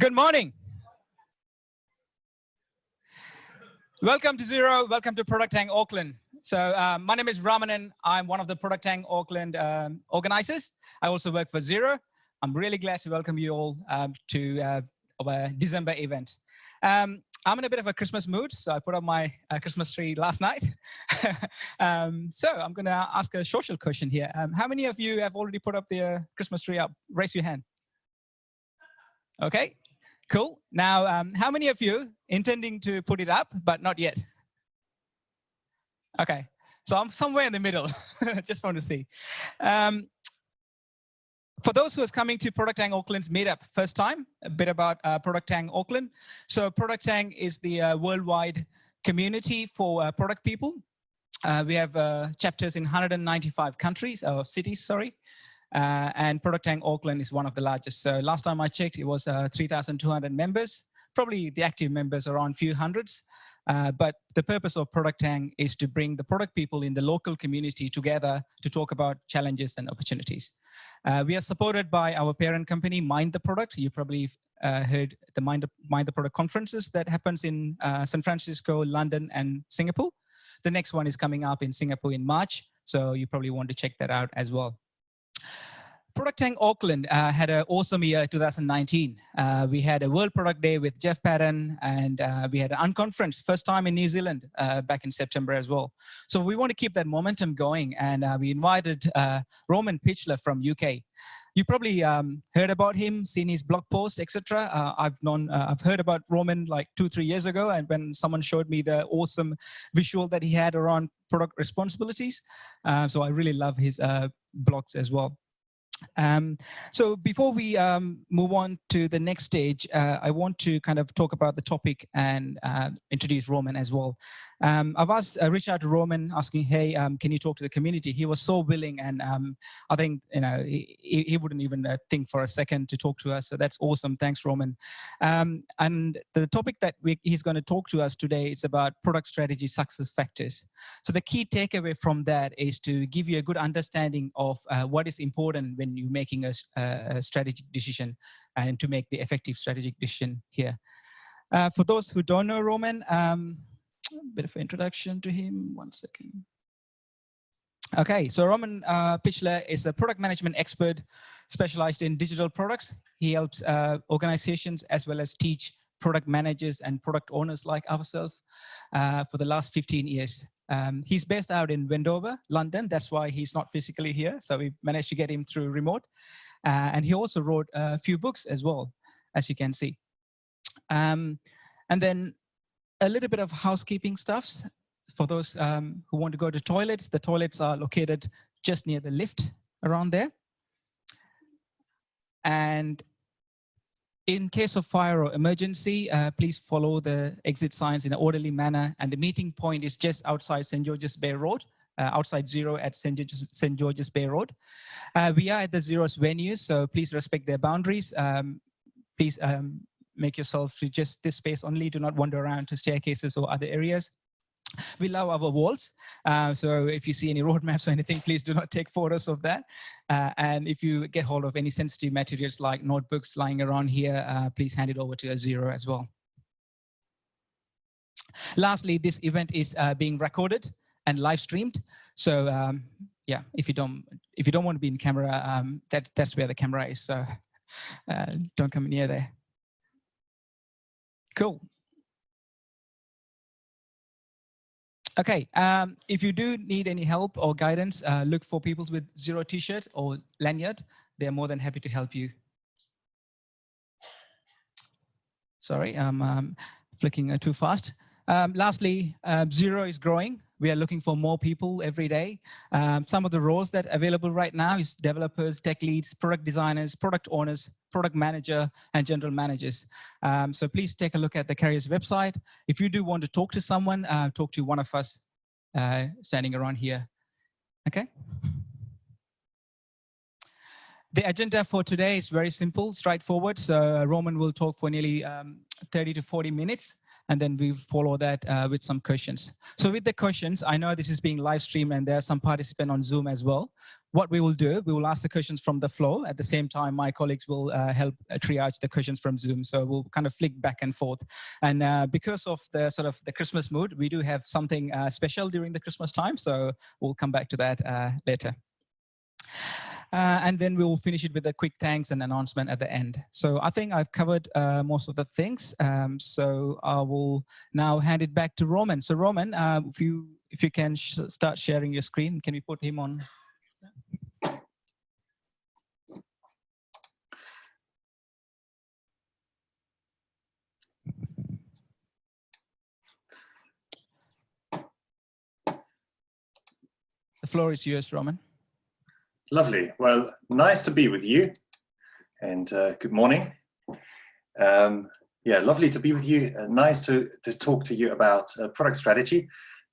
Good morning. Welcome to Zero. Welcome to ProductTank Auckland. So my name is Ramanan. I'm one of the ProductTank Auckland organizers. I also work for Zero. I'm really glad to welcome you all to our December event. I'm in a bit of a Christmas mood, so I put up my Christmas tree last night. So I'm going to ask a social question here. How many of you have already put up the Christmas tree up? Raise your hand. Okay, cool. Now, how many of you intending to put it up, but not yet? Okay, so I'm somewhere in the middle. Just want to see. For those who are coming to ProductTank Auckland's Meetup first time, a bit about ProductTank Auckland. So ProductTank is the worldwide community for product people. We have chapters in 195 countries, or cities, sorry. And ProductTank Auckland is one of the largest. So last time I checked, it was 3,200 members. Probably the active members around a few hundreds. But the purpose of ProductTank is to bring the product people in the local community together to talk about challenges and opportunities. We are supported by our parent company, Mind the Product. You probably heard the Mind the Product conferences that happens in San Francisco, London, and Singapore. The next one is coming up in Singapore in March. So you probably want to check that out as well. ProductTank Auckland had an awesome year 2019. We had a World Product Day with Jeff Patton, and we had an unconference, first time in New Zealand back in September as well. So we want to keep that momentum going, and we invited Roman Pichler from UK. You probably heard about him, seen his blog posts, etc. I've heard about Roman like 2-3 years ago, and when someone showed me the awesome visual that he had around product responsibilities. So I really love his blogs as well. So before we move on to the next stage, I want to kind of talk about the topic and introduce Roman as well. I've reached out to Roman asking, hey, can you talk to the community? He was so willing, and I think he wouldn't even think for a second to talk to us. So that's awesome. Thanks, Roman. And the topic that he's going to talk to us today is about product strategy success factors. So the key takeaway from that is to give you a good understanding of what is important when you're making a strategic decision and to make the effective strategic decision here. For those who don't know Roman, a bit of an introduction to him, 1 second. Okay, so Roman Pichler is a product management expert specialized in digital products. He helps organizations as well as teach product managers and product owners like ourselves for the last 15 years. He's based out in Wendover, London. That's why he's not physically here. So we managed to get him through remote. And he also wrote a few books as well, as you can see. And then a little bit of housekeeping stuffs. For those who want to go to toilets, the toilets are located just near the lift around there. And in case of fire or emergency, please follow the exit signs in an orderly manner. And the meeting point is just outside St. George's Bay Road, outside Zero at St. George's Bay Road. We are at the Zero's venue, so please respect their boundaries. Please make yourself to just this space only. Do not wander around to staircases or other areas. We love our walls, so if you see any roadmaps or anything, please do not take photos of that. And if you get hold of any sensitive materials like notebooks lying around here, please hand it over to a Zero as well. Lastly, this event is being recorded and live streamed. So yeah, if you don't want to be in camera, that's where the camera is. So don't come near there. Cool. Okay, if you do need any help or guidance, look for people with Zero t-shirt or lanyard. They're more than happy to help you. Sorry, I'm flicking too fast. Lastly, Zero is growing. We are looking for more people every day. Some of the roles that are available right now is developers, tech leads, product designers, product owners, product manager, and general managers. So please take a look at the Carrier's website. If you do want to talk to someone, talk to one of us standing around here. Okay? The agenda for today is very simple, straightforward. So Roman will talk for nearly 30 to 40 minutes. and then we follow that with some questions. So with the questions, I know this is being live streamed and there are some participants on Zoom as well. What we will do, we will ask the questions from the floor. At the same time, my colleagues will help triage the questions from Zoom. So we'll kind of flick back and forth. And because of the sort of the Christmas mood, we do have something special during the Christmas time. So we'll come back to that later. And then we will finish it with a quick thanks and announcement at the end. So I think I've covered most of the things. So I will now hand it back to Roman. So Roman, if you can start sharing your screen, can we put him on? The floor is yours, Roman. Lovely. Well, nice to be with you, and good morning. Yeah, lovely to be with you. Nice to talk to you about product strategy.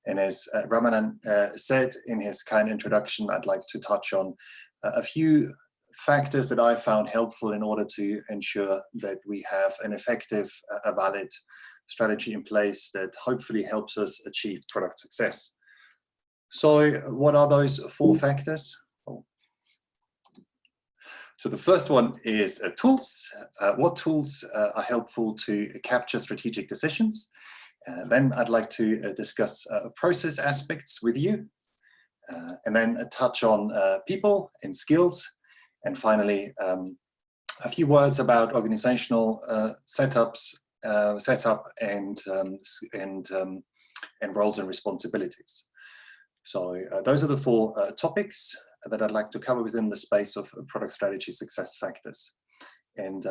And as Ramanan said in his kind introduction, I'd like to touch on a few factors that I found helpful in order to ensure that we have an effective, a valid strategy in place that hopefully helps us achieve product success. So what are those 4 factors? So the first one is tools. What tools are helpful to capture strategic decisions? Then I'd like to discuss process aspects with you, and then touch on people and skills. And finally, a few words about organizational setup and roles and responsibilities. So those are the 4 topics that I'd like to cover within the space of product strategy success factors. And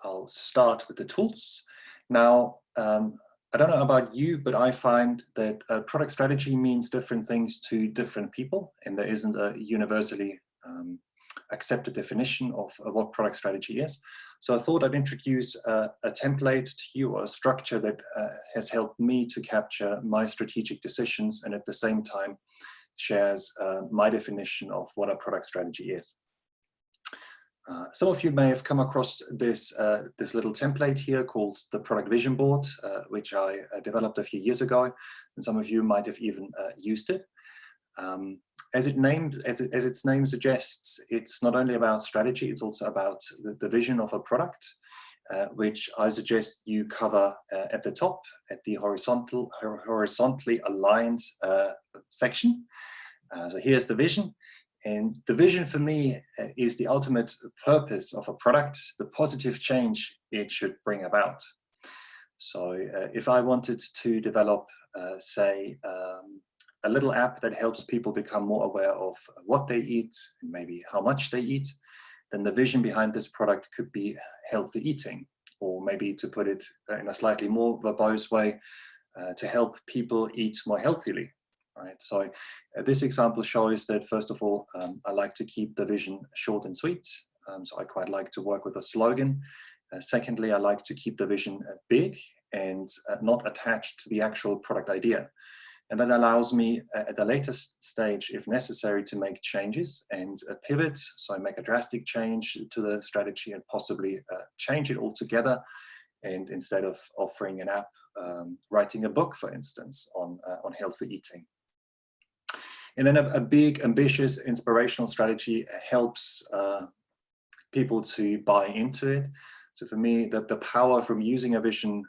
I'll start with the tools. Now, I don't know about you, but I find that product strategy means different things to different people, and there isn't a universally accepted definition of what product strategy is. So I thought I'd introduce a template to you, or a structure that has helped me to capture my strategic decisions, and at the same time shares my definition of what a product strategy is. Some of you may have come across this little template here called the Product Vision Board, which I developed a few years ago, and some of you might have even used it. As its name suggests, it's not only about strategy, it's also about the vision of a product, which I suggest you cover at the top, at the horizontally aligned section. So here's the vision. And the vision for me is the ultimate purpose of a product, the positive change it should bring about. So if I wanted to develop, say, a little app that helps people become more aware of what they eat and maybe how much they eat, then the vision behind this product could be healthy eating, or maybe, to put it in a slightly more verbose way, to help people eat more healthily. Right. So this example shows that, first of all, I like to keep the vision short and sweet. So I quite like to work with a slogan. Secondly, I like to keep the vision big and not attached to the actual product idea. And that allows me at a later stage, if necessary, to make changes and pivot. So I make a drastic change to the strategy and possibly change it altogether. And instead of offering an app, writing a book, for instance, on healthy eating. And then a big, ambitious, inspirational strategy helps people to buy into it. So for me, the power from using a vision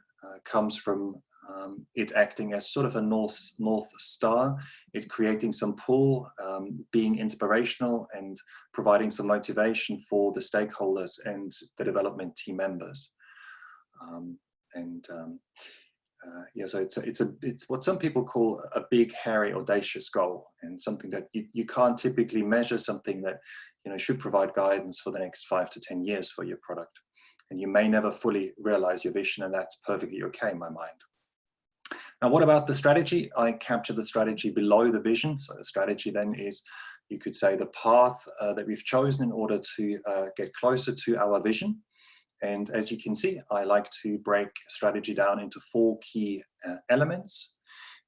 comes from it acting as sort of a north star, it creating some pull, being inspirational, and providing some motivation for the stakeholders and the development team members. Yeah, so it's what some people call a big, hairy, audacious goal, and something that you can't typically measure, something that should provide guidance for the next 5 to 10 years for your product. And you may never fully realize your vision, and that's perfectly okay in my mind. Now, what about the strategy? I capture the strategy below the vision. So the strategy then is, you could say, the path that we've chosen in order to get closer to our vision. And as you can see, I like to break strategy down into 4 key elements.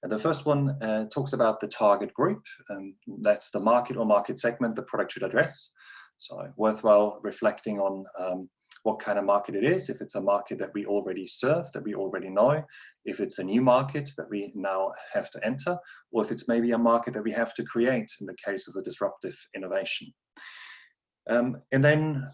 And the first one talks about the target group, and that's the market or market segment the product should address. So worthwhile reflecting on what kind of market it is, if it's a market that we already serve, that we already know, if it's a new market that we now have to enter, or if it's maybe a market that we have to create in the case of a disruptive innovation. And then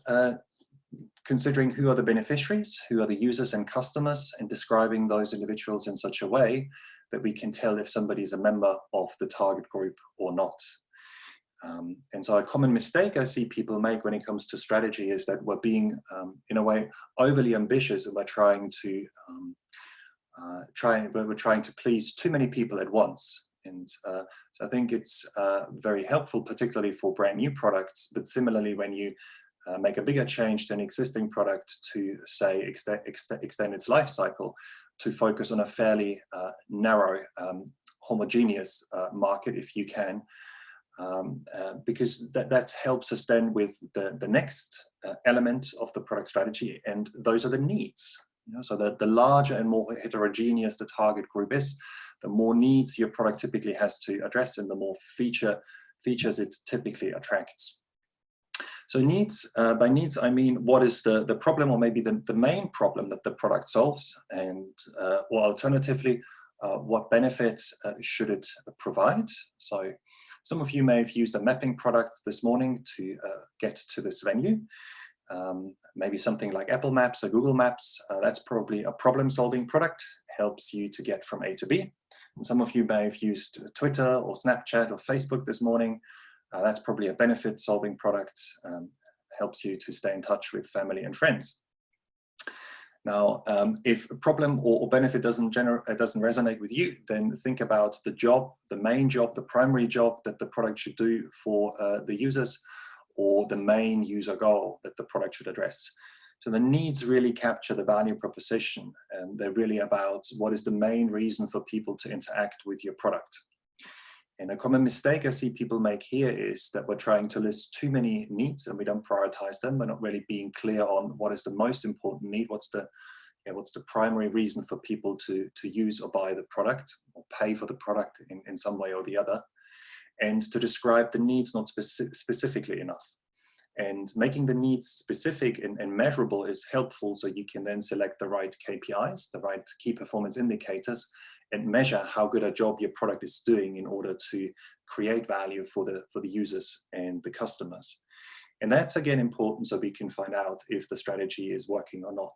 considering who are the beneficiaries, who are the users and customers, and describing those individuals in such a way that we can tell if somebody is a member of the target group or not. And so a common mistake I see people make when it comes to strategy is that we're being, in a way, overly ambitious, and we're trying to please too many people at once. And so I think it's very helpful, particularly for brand new products, but similarly when you make a bigger change to an existing product to, say, extend its life cycle, to focus on a fairly narrow, homogeneous market if you can, because that helps us then with the next element of the product strategy, and those are the needs. So the larger and more heterogeneous the target group is, the more needs your product typically has to address, and the more features it typically attracts. So needs, by needs I mean what is the problem, or maybe the main problem that the product solves, and or alternatively, what benefits should it provide. So some of you may have used a mapping product this morning to get to this venue. Maybe something like Apple Maps or Google Maps. That's probably a problem-solving product, helps you to get from A to B. And some of you may have used Twitter or Snapchat or Facebook this morning. That's probably a benefit-solving product, helps you to stay in touch with family and friends. Now, if a problem or benefit doesn't resonate with you, then think about the job, the main job, the primary job that the product should do for the users, or the main user goal that the product should address. So the needs really capture the value proposition, and they're really about what is the main reason for people to interact with your product. And a common mistake I see people make here is that we're trying to list too many needs and we don't prioritize them. We're not really being clear on what is the most important need, what's the primary reason for people to use or buy the product or pay for the product in some way or the other, and to describe the needs not specifically enough. And making the needs specific and measurable is helpful, so you can then select the right KPIs, the right key performance indicators, and measure how good a job your product is doing in order to create value for the users and the customers. And that's again important, so we can find out if the strategy is working or not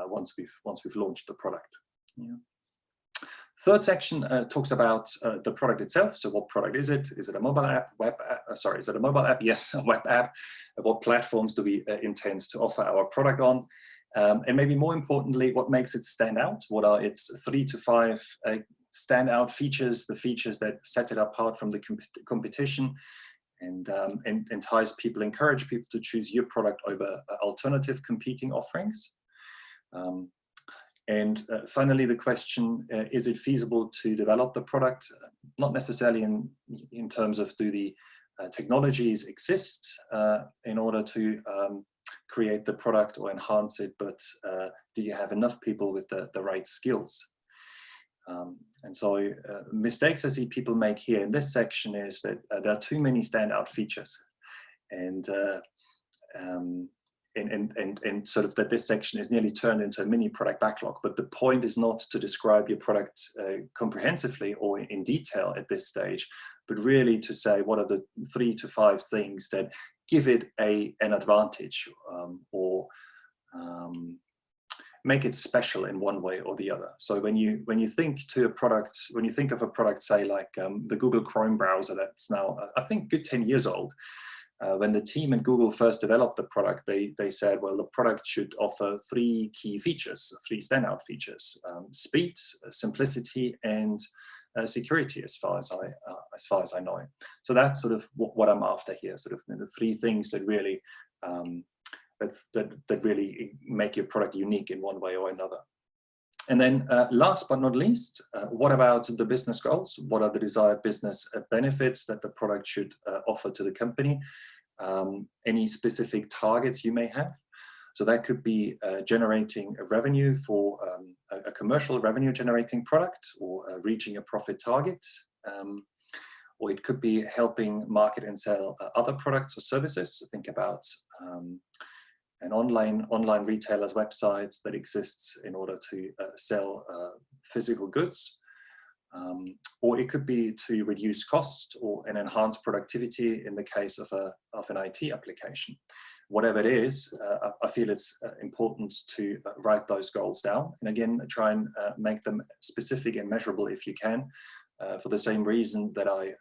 once we've launched the product. Yeah. Third section talks about the product itself. So what product is it? Is it a mobile app, web app? Sorry, is it a mobile app? Yes, a web app. What platforms do we intend to offer our product on? And maybe more importantly, what makes it stand out? What are its 3 to 5 standout features, the features that set it apart from the competition, and encourage people to choose your product over alternative competing offerings? And finally, the question, is it feasible to develop the product? Not necessarily in terms of do the technologies exist in order to create the product or enhance it, but do you have enough people with the right skills? And so mistakes I see people make here in this section is that there are too many standout features, and sort of that this section is nearly turned into a mini product backlog. But the point is not to describe your product comprehensively or in detail at this stage, but really to say what are the 3 to 5 things that give it an advantage, or make it special in one way or the other. So when you think of a product, say like the Google Chrome browser, that's now I think good 10 years old. When the team at Google first developed the product, they said, well, the product should offer 3 key features, 3 standout features: speed, simplicity, and security, as far as I know. So that's sort of what I'm after here, sort of the 3 things that really that really make your product unique in one way or another. And then last but not least, what about the business goals? What are the desired business benefits that the product should offer to the company? Any specific targets you may have? So that could be generating a revenue for a commercial revenue generating product, or reaching a profit target. Or it could be helping market and sell other products or services. So think about an online retailer's website that exists in order to sell physical goods. Or it could be to reduce cost or enhance productivity in the case of an IT application. Whatever it is, I feel it's important to write those goals down. And again, try and make them specific and measurable if you can, for the same reason that I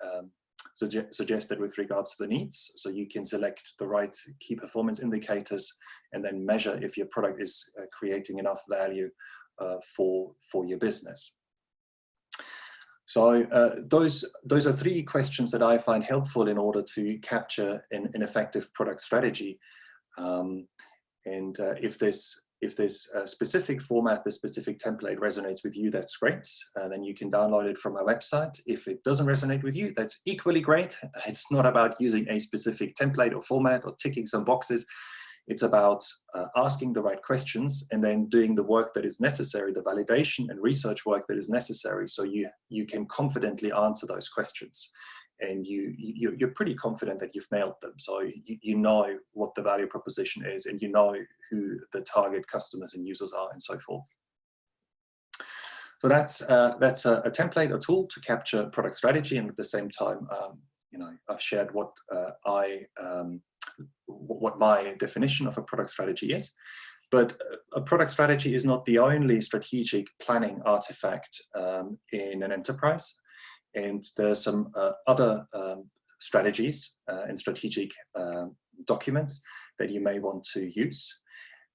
suggested with regards to the needs. So you can select the right key performance indicators and then measure if your product is creating enough value for your business. So those are three questions that I find helpful in order to capture an effective product strategy. If this specific format, the specific template resonates with you, that's great. Then you can download it from our website. If it doesn't resonate with you, that's equally great. It's not about using a specific template or format or ticking some boxes. It's about asking the right questions and then doing the work that is necessary, the validation and research work that is necessary, so you can confidently answer those questions. And you're pretty confident that you've nailed them. So you know what the value proposition is, and you know who the target customers and users are, and so forth. So that's a template, a tool to capture product strategy. And at the same time, I've shared what my definition of a product strategy is. But a product strategy is not the only strategic planning artifact in an enterprise. And there's some other strategies and strategic documents that you may want to use.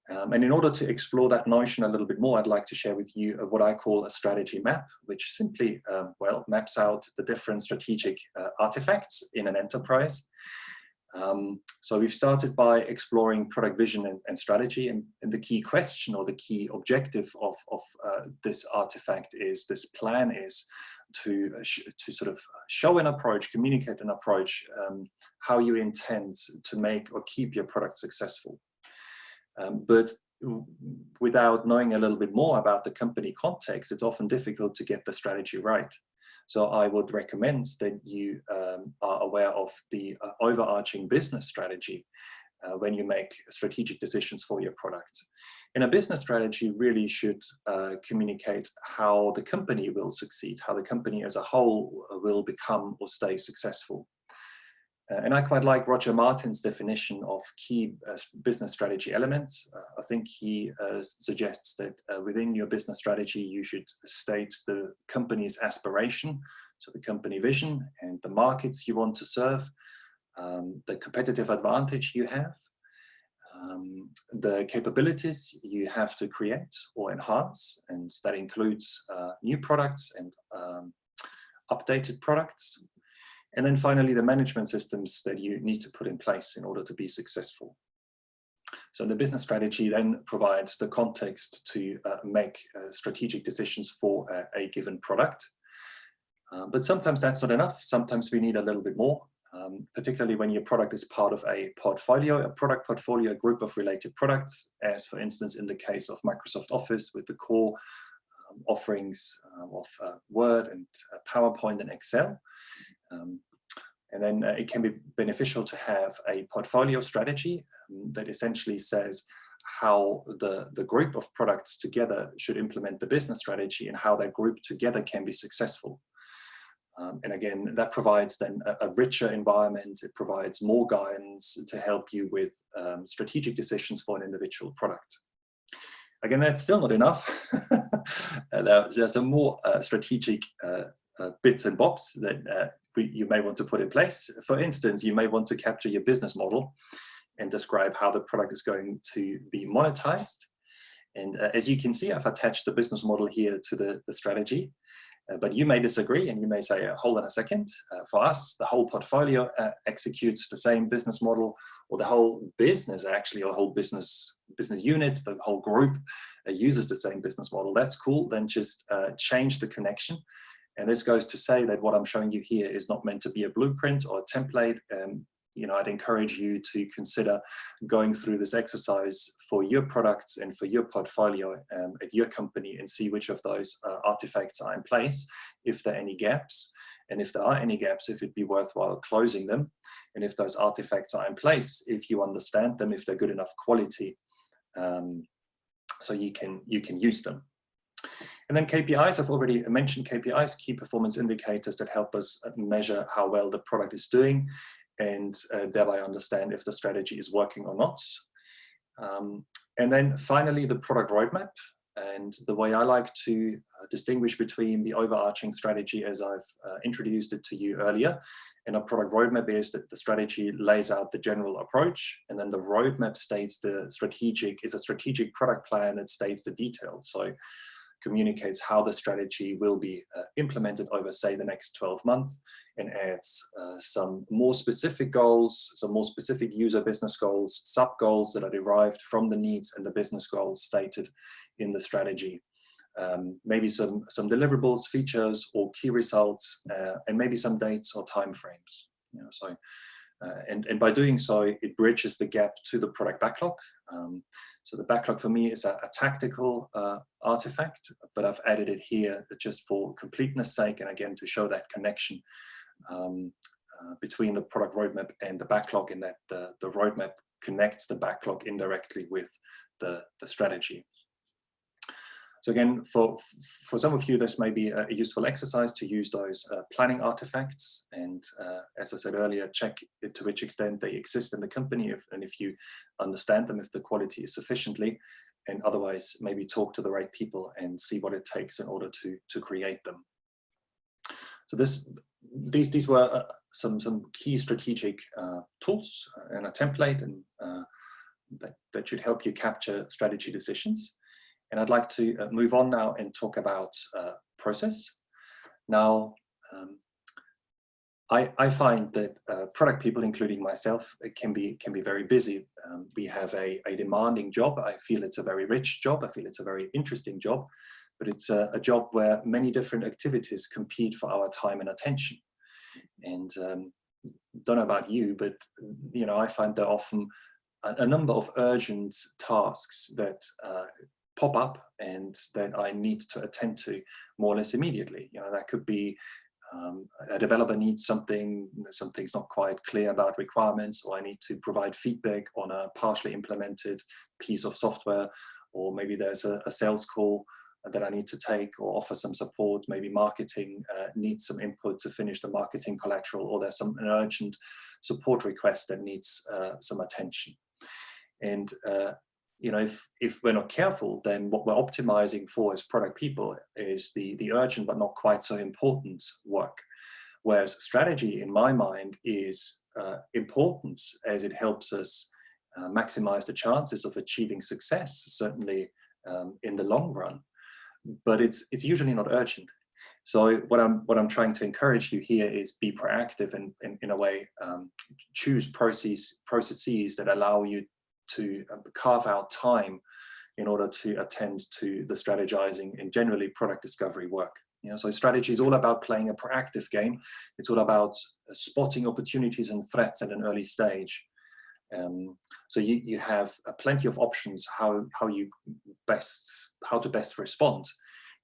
And in order to explore that notion a little bit more, I'd like to share with you what I call a strategy map, which simply, maps out the different strategic artifacts in an enterprise. So we've started by exploring product vision and strategy, and the key question or the key objective of this artifact is, this plan is to sort of show an approach, communicate an approach, how you intend to make or keep your product successful. But without knowing a little bit more about the company context, it's often difficult to get the strategy right. So I would recommend that you are aware of the overarching business strategy when you make strategic decisions for your product. And a business strategy really should communicate how the company will succeed, how the company as a whole will become or stay successful. And I quite like Roger Martin's definition of key business strategy elements. I think he suggests that within your business strategy, you should state the company's aspiration, so the company vision and the markets you want to serve, the competitive advantage you have, the capabilities you have to create or enhance, and that includes new products and updated products. And then finally, the management systems that you need to put in place in order to be successful. So the business strategy then provides the context to make strategic decisions for a given product. But sometimes that's not enough. Sometimes we need a little bit more, particularly when your product is part of a portfolio, a product portfolio, a group of related products, as for instance, in the case of Microsoft Office with the core offerings of Word and PowerPoint and Excel. And then it can be beneficial to have a portfolio strategy that essentially says how the group of products together should implement the business strategy and how that group together can be successful. And again, that provides then a richer environment. It provides more guidance to help you with strategic decisions for an individual product. Again, that's still not enough. There's some more strategic bits and bobs that you may want to put in place. For instance, you may want to capture your business model and describe how the product is going to be monetized. And as you can see, I've attached the business model here to the strategy. But you may disagree, and you may say, hold on a second, for us, the whole portfolio executes the same business model, or the whole business actually, or the whole business units, the whole group uses the same business model. That's cool. Then just change the connection. And this goes to say that what I'm showing you here is not meant to be a blueprint or a template. I'd encourage you to consider going through this exercise for your products and for your portfolio at your company, and see which of those artifacts are in place, if there are any gaps. And if there are any gaps, if it'd be worthwhile closing them. And if those artifacts are in place, if you understand them, if they're good enough quality, so you can use them. And then KPIs, I've already mentioned KPIs, key performance indicators that help us measure how well the product is doing, and thereby understand if the strategy is working or not. And then finally, the product roadmap. And the way I like to distinguish between the overarching strategy, as I've introduced it to you earlier, and a product roadmap, is that the strategy lays out the general approach, and then the roadmap states a strategic product plan that states the details. So communicates how the strategy will be implemented over, say, the next 12 months, and adds some more specific goals, some more specific user business goals, sub goals that are derived from the needs and the business goals stated in the strategy. Maybe some deliverables, features, or key results, and maybe some dates or timeframes. And by doing so, it bridges the gap to the product backlog. So the backlog for me is a tactical artifact, but I've added it here just for completeness sake, and again to show that connection between the product roadmap and the backlog, in that the roadmap connects the backlog indirectly with the strategy. So again, for some of you, this may be a useful exercise to use those planning artifacts, and as I said earlier, check to which extent they exist in the company, and if you understand them, if the quality is sufficiently, and otherwise maybe talk to the right people and see what it takes in order to create them. So these were some key strategic tools and a template, and that should help you capture strategy decisions. And I'd like to move on now and talk about process. Now, I find that product people, including myself, can be very busy. We have a demanding job. I feel it's a very rich job. I feel it's a very interesting job, but it's a job where many different activities compete for our time and attention. And don't know about you, but I find there are often a number of urgent tasks that pop up and that I need to attend to more or less immediately. That could be a developer needs something's not quite clear about requirements, or I need to provide feedback on a partially implemented piece of software, or maybe there's a sales call that I need to take or offer some support. Maybe marketing needs some input to finish the marketing collateral, or there's an urgent support request that needs some attention. And if we're not careful, then what we're optimizing for as product people is the urgent but not quite so important work. Whereas strategy, in my mind, is important as it helps us maximize the chances of achieving success, certainly in the long run. But it's usually not urgent. So what I'm trying to encourage you here is be proactive and in a way choose processes that allow you to carve out time in order to attend to the strategizing and generally product discovery work. So strategy is all about playing a proactive game. It's all about spotting opportunities and threats at an early stage. So you have plenty of options how to best respond.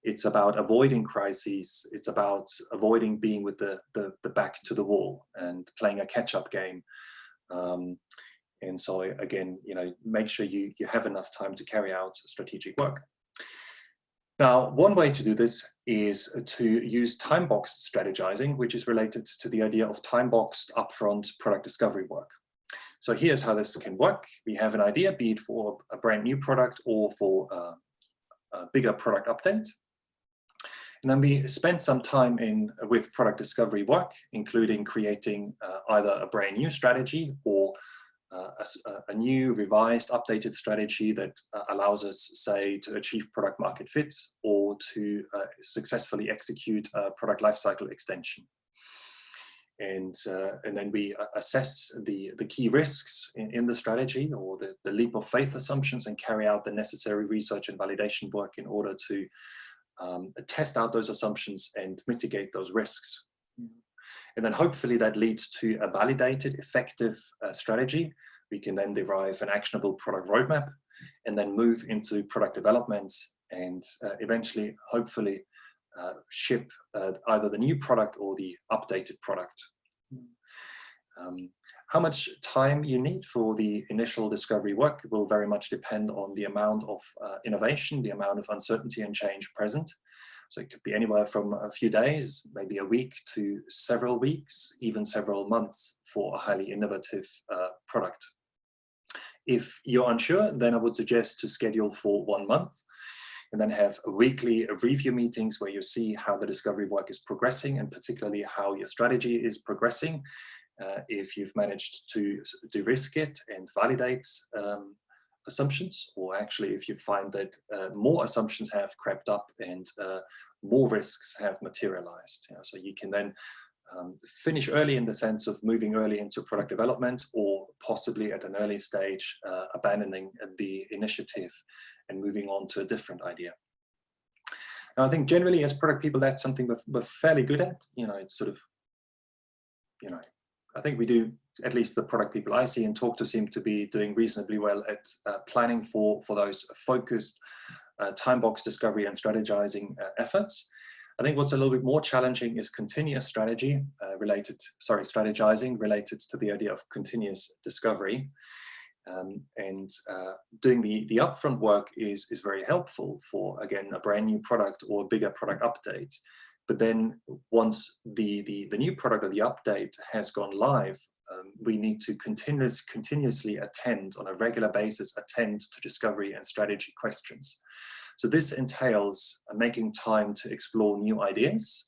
It's about avoiding crises. It's about avoiding being with the back to the wall and playing a catch-up game. And so again, make sure you have enough time to carry out strategic work. Now, one way to do this is to use time-boxed strategizing, which is related to the idea of time-boxed upfront product discovery work. So here's how this can work. We have an idea, be it for a brand new product or for a bigger product update. And then we spend some time with product discovery work, including creating either a brand new strategy or a new, revised, updated strategy that allows us, say, to achieve product market fit or to successfully execute a product lifecycle extension. And then we assess the key risks in the strategy, or the leap of faith assumptions, and carry out the necessary research and validation work in order to test out those assumptions and mitigate those risks. And then hopefully that leads to a validated, effective strategy. We can then derive an actionable product roadmap and then move into product development and eventually, hopefully, ship either the new product or the updated product. How much time you need for the initial discovery work will very much depend on the amount of innovation, the amount of uncertainty and change present. So it could be anywhere from a few days, maybe a week, to several weeks, even several months for a highly innovative product. If you're unsure, then I would suggest to schedule for 1 month and then have weekly review meetings where you see how the discovery work is progressing and particularly how your strategy is progressing. If you've managed to de-risk it and validate assumptions, or actually if you find that more assumptions have crept up and more risks have materialized. So you can then finish early in the sense of moving early into product development, or possibly at an early stage abandoning the initiative and moving on to a different idea. Now, I think generally as product people, that's something we're fairly good at. It's sort of, I think we do, at least the product people I see and talk to seem to be doing reasonably well at planning for those focused time box discovery and strategizing efforts. I think what's a little bit more challenging is continuous strategizing related to the idea of continuous discovery. Doing the upfront work is very helpful for, again, a brand new product or a bigger product update. But then once the new product or the update has gone live, we need to continuously attend on a regular basis, attend to discovery and strategy questions. So this entails making time to explore new ideas.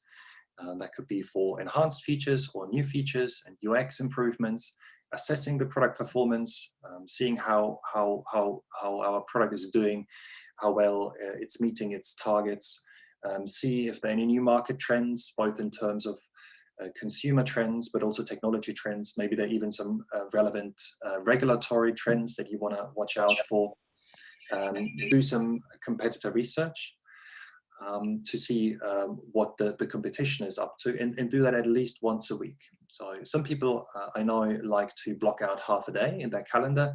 That could be for enhanced features or new features and UX improvements, assessing the product performance, seeing how our product is doing, how well it's meeting its targets, see if there are any new market trends, both in terms of consumer trends, but also technology trends. Maybe there are even some relevant regulatory trends that you want to watch out for. Do some competitor research to see what the competition is up to, and do that at least once a week. So some people I know like to block out half a day in their calendar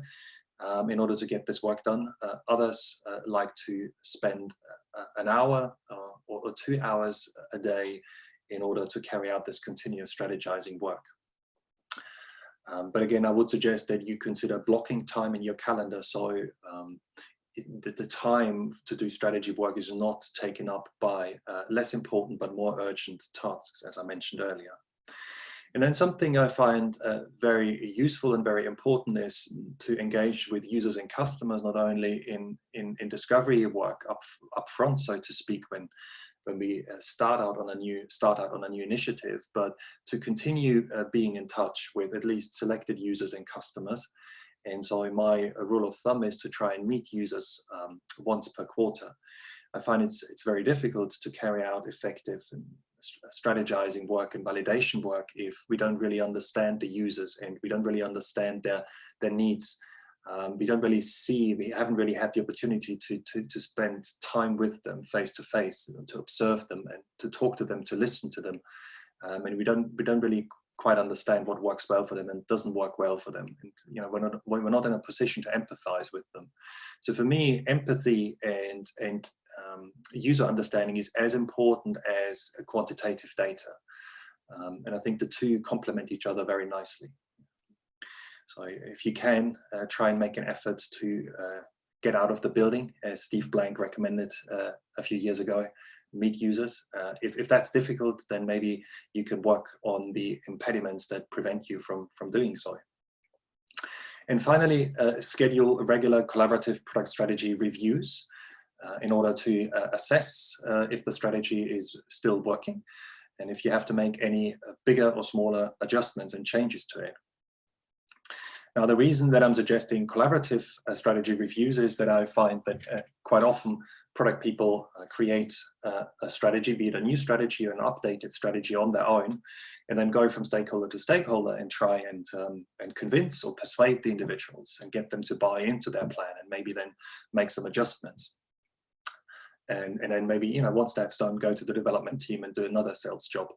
in order to get this work done. Others like to spend an hour or 2 hours a day in order to carry out this continuous strategizing work. But again, I would suggest that you consider blocking time in your calendar so the time to do strategy work is not taken up by less important but more urgent tasks, as I mentioned earlier. And then something I find very useful and very important is to engage with users and customers, not only in discovery work up front, so to speak, when we start out on a new initiative, but to continue being in touch with at least selected users and customers. And so my rule of thumb is to try and meet users once per quarter. I find it's very difficult to carry out effective and strategizing work and validation work if we don't really understand the users and we don't really understand their needs. We haven't really had the opportunity to spend time with them face to face, to observe them and to talk to them, to listen to them. And we don't really quite understand what works well for them and doesn't work well for them. And, we're not in a position to empathize with them. So for me, empathy and user understanding is as important as quantitative data. And I think the two complement each other very nicely. So if you can, try and make an effort to get out of the building, as Steve Blank recommended a few years ago, meet users. If that's difficult, then maybe you can work on the impediments that prevent you from doing so. And finally, schedule regular collaborative product strategy reviews in order to assess if the strategy is still working and if you have to make any bigger or smaller adjustments and changes to it. Now, the reason that I'm suggesting collaborative strategy reviews is that I find that quite often product people create a strategy, be it a new strategy or an updated strategy on their own, and then go from stakeholder to stakeholder and try and convince or persuade the individuals and get them to buy into their plan and maybe then make some adjustments. And then maybe, once that's done, go to the development team and do another sales job.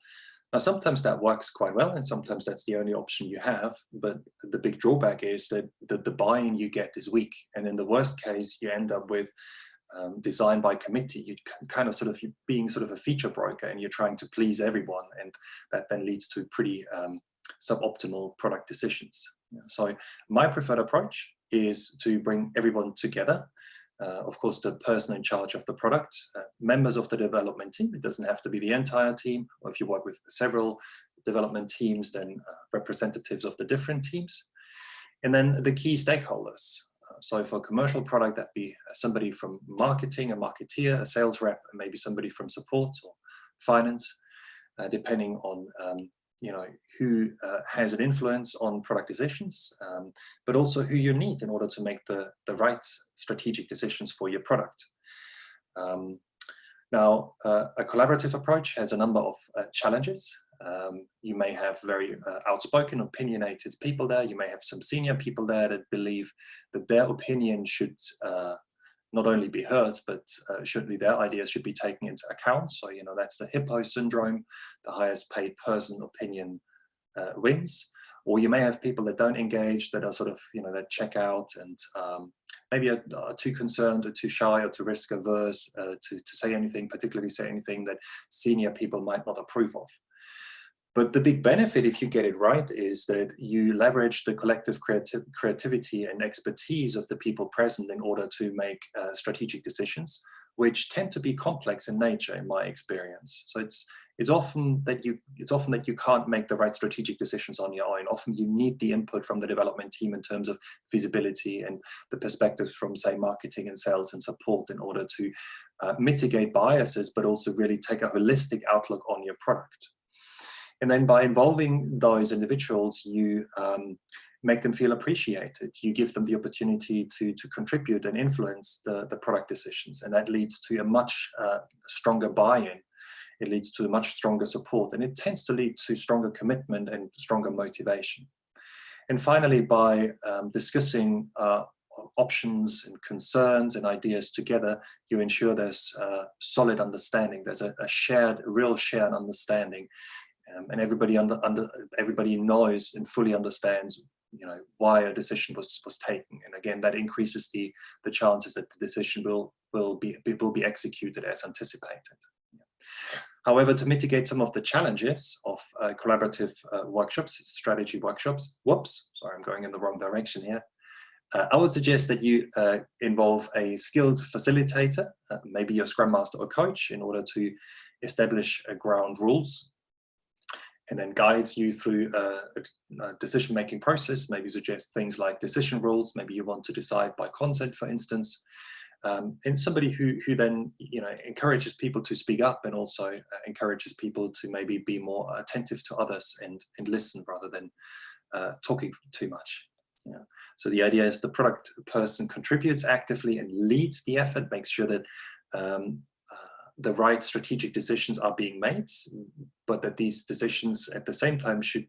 Now, sometimes that works quite well, and sometimes that's the only option you have. But the big drawback is that the buy-in you get is weak. And in the worst case, you end up with design by committee. You kind of sort of being sort of a feature broker, and you're trying to please everyone. And that then leads to pretty suboptimal product decisions. So my preferred approach is to bring everyone together. Of course, the person in charge of the product, members of the development team. It doesn't have to be the entire team, or if you work with several development teams, then representatives of the different teams. And then the key stakeholders. So for a commercial product, that'd be somebody from marketing, a marketeer, a sales rep, and maybe somebody from support or finance, depending on who has an influence on product decisions, but also who you need in order to make the right strategic decisions for your product. Now, a collaborative approach has a number of challenges. You may have very outspoken, opinionated people there. You may have some senior people there that believe that their opinion should not only be heard, but their ideas should be taken into account. So, that's the hippo syndrome, the highest paid person opinion wins. Or you may have people that don't engage, that are sort of, that check out and maybe are too concerned or too shy or too risk averse to say anything, particularly say anything that senior people might not approve of. But the big benefit, if you get it right, is that you leverage the collective creativity and expertise of the people present in order to make strategic decisions, which tend to be complex in nature, in my experience. So it's often that you can't make the right strategic decisions on your own. Often you need the input from the development team in terms of feasibility and the perspectives from, say, marketing and sales and support in order to mitigate biases, but also really take a holistic outlook on your product. And then by involving those individuals, you make them feel appreciated. You give them the opportunity to contribute and influence the product decisions. And that leads to a much stronger buy-in. It leads to a much stronger support. And it tends to lead to stronger commitment and stronger motivation. And finally, by discussing options and concerns and ideas together, you ensure there's solid understanding. There's a real shared understanding. And everybody everybody knows and fully understands, why a decision was taken. And again, that increases the chances that the decision will be executed as anticipated. However, to mitigate some of the challenges of collaborative workshops, strategy workshops, sorry, I'm going in the wrong direction here. I would suggest that you involve a skilled facilitator, maybe your Scrum Master or coach, in order to establish ground rules, and then guides you through a decision-making process. Maybe suggest things like decision rules. Maybe you want to decide by consent, for instance. And somebody who then encourages people to speak up, and also encourages people to maybe be more attentive to others and listen rather than talking too much. So the idea is the product person contributes actively and leads the effort, makes sure that the right strategic decisions are being made, but that these decisions at the same time should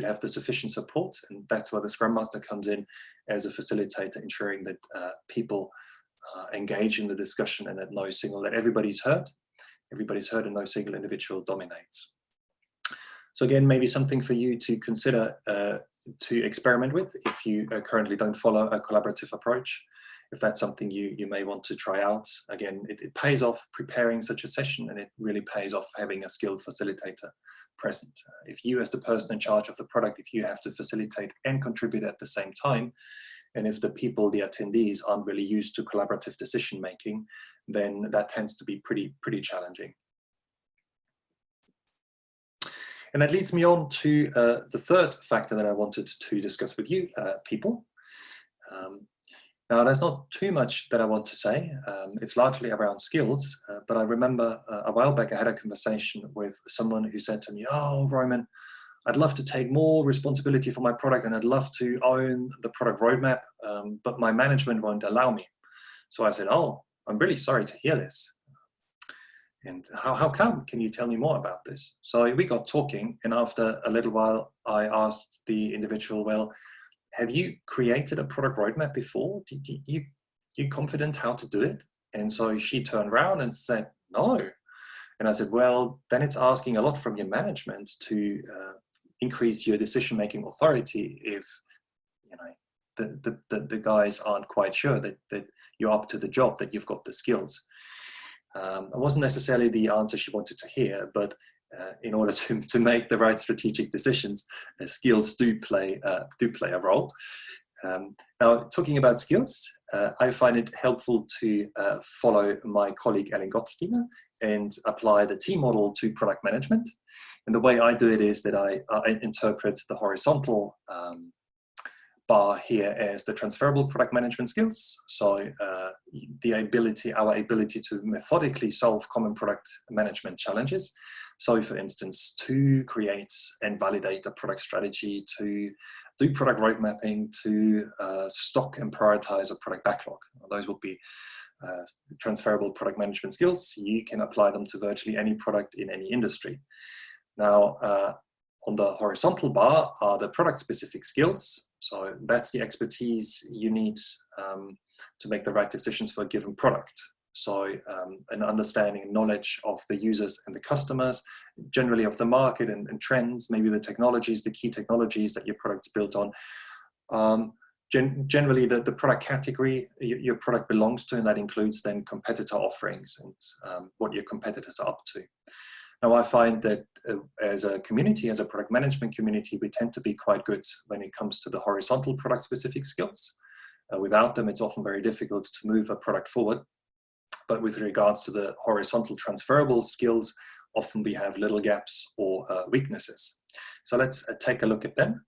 have the sufficient support. And that's where the Scrum Master comes in as a facilitator, ensuring that people engage in the discussion and that everybody's heard and no single individual dominates. So again, maybe something for you to consider to experiment with if you currently don't follow a collaborative approach. If that's something you may want to try out. Again, it pays off preparing such a session, and it really pays off having a skilled facilitator present. If you, as the person in charge of the product, if you have to facilitate and contribute at the same time, and if the people, the attendees, aren't really used to collaborative decision making, then that tends to be pretty challenging. And that leads me on to the third factor that I wanted to discuss with you, people. Now, there's not too much that I want to say. It's largely around skills, but I remember a while back I had a conversation with someone who said to me, "Oh, Roman, I'd love to take more responsibility for my product, and I'd love to own the product roadmap, but my management won't allow me." So I said, "Oh, I'm really sorry to hear this. And how come? Can you tell me more about this?" So we got talking, and after a little while, I asked the individual, "Well, have you created a product roadmap before? You confident how to do it?" And so she turned around and said, "No." And I said, well, then it's asking a lot from your management to increase your decision-making authority if, you know, the guys aren't quite sure that you're up to the job, that you've got the skills. It wasn't necessarily the answer she wanted to hear, but in order to make the right strategic decisions, skills do play a role. Now, talking about skills, I find it helpful to follow my colleague Ellen Gottesdiener and apply the T model to product management. And the way I do it is that I interpret the horizontal bar here as the transferable product management skills. So our ability to methodically solve common product management challenges. So for instance, to create and validate a product strategy, to do product road mapping, to stock and prioritize a product backlog. Those would be transferable product management skills. You can apply them to virtually any product in any industry. Now, on the horizontal bar are the product-specific skills. So that's the expertise you need to make the right decisions for a given product. So an understanding and knowledge of the users and the customers, generally of the market and trends, maybe the technologies, the key technologies that your product's built on. Generally the product category your product belongs to, and that includes then competitor offerings and what your competitors are up to. Now, I find that as a community, as a product management community, we tend to be quite good when it comes to the horizontal product-specific skills. Without them, it's often very difficult to move a product forward. But with regards to the horizontal transferable skills, often we have little gaps or weaknesses. So let's take a look at them.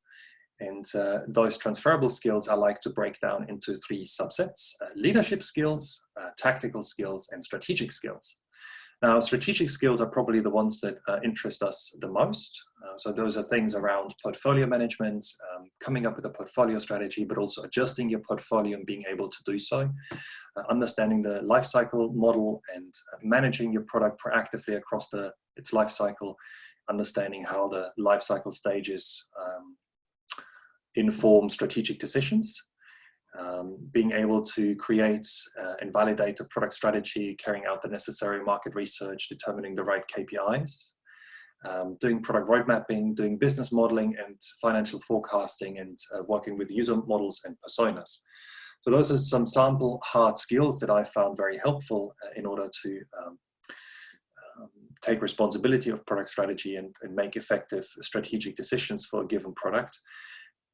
And those transferable skills I like to break down into 3 subsets: leadership skills, tactical skills, and strategic skills. Now, strategic skills are probably the ones that interest us the most. So those are things around portfolio management, coming up with a portfolio strategy, but also adjusting your portfolio and being able to do so, understanding the lifecycle model and managing your product proactively across its lifecycle, understanding how the lifecycle stages inform strategic decisions. Being able to create and validate a product strategy, carrying out the necessary market research, determining the right KPIs, doing product road mapping, doing business modeling and financial forecasting, and working with user models and personas. So those are some sample hard skills that I found very helpful in order to take responsibility of product strategy and make effective strategic decisions for a given product.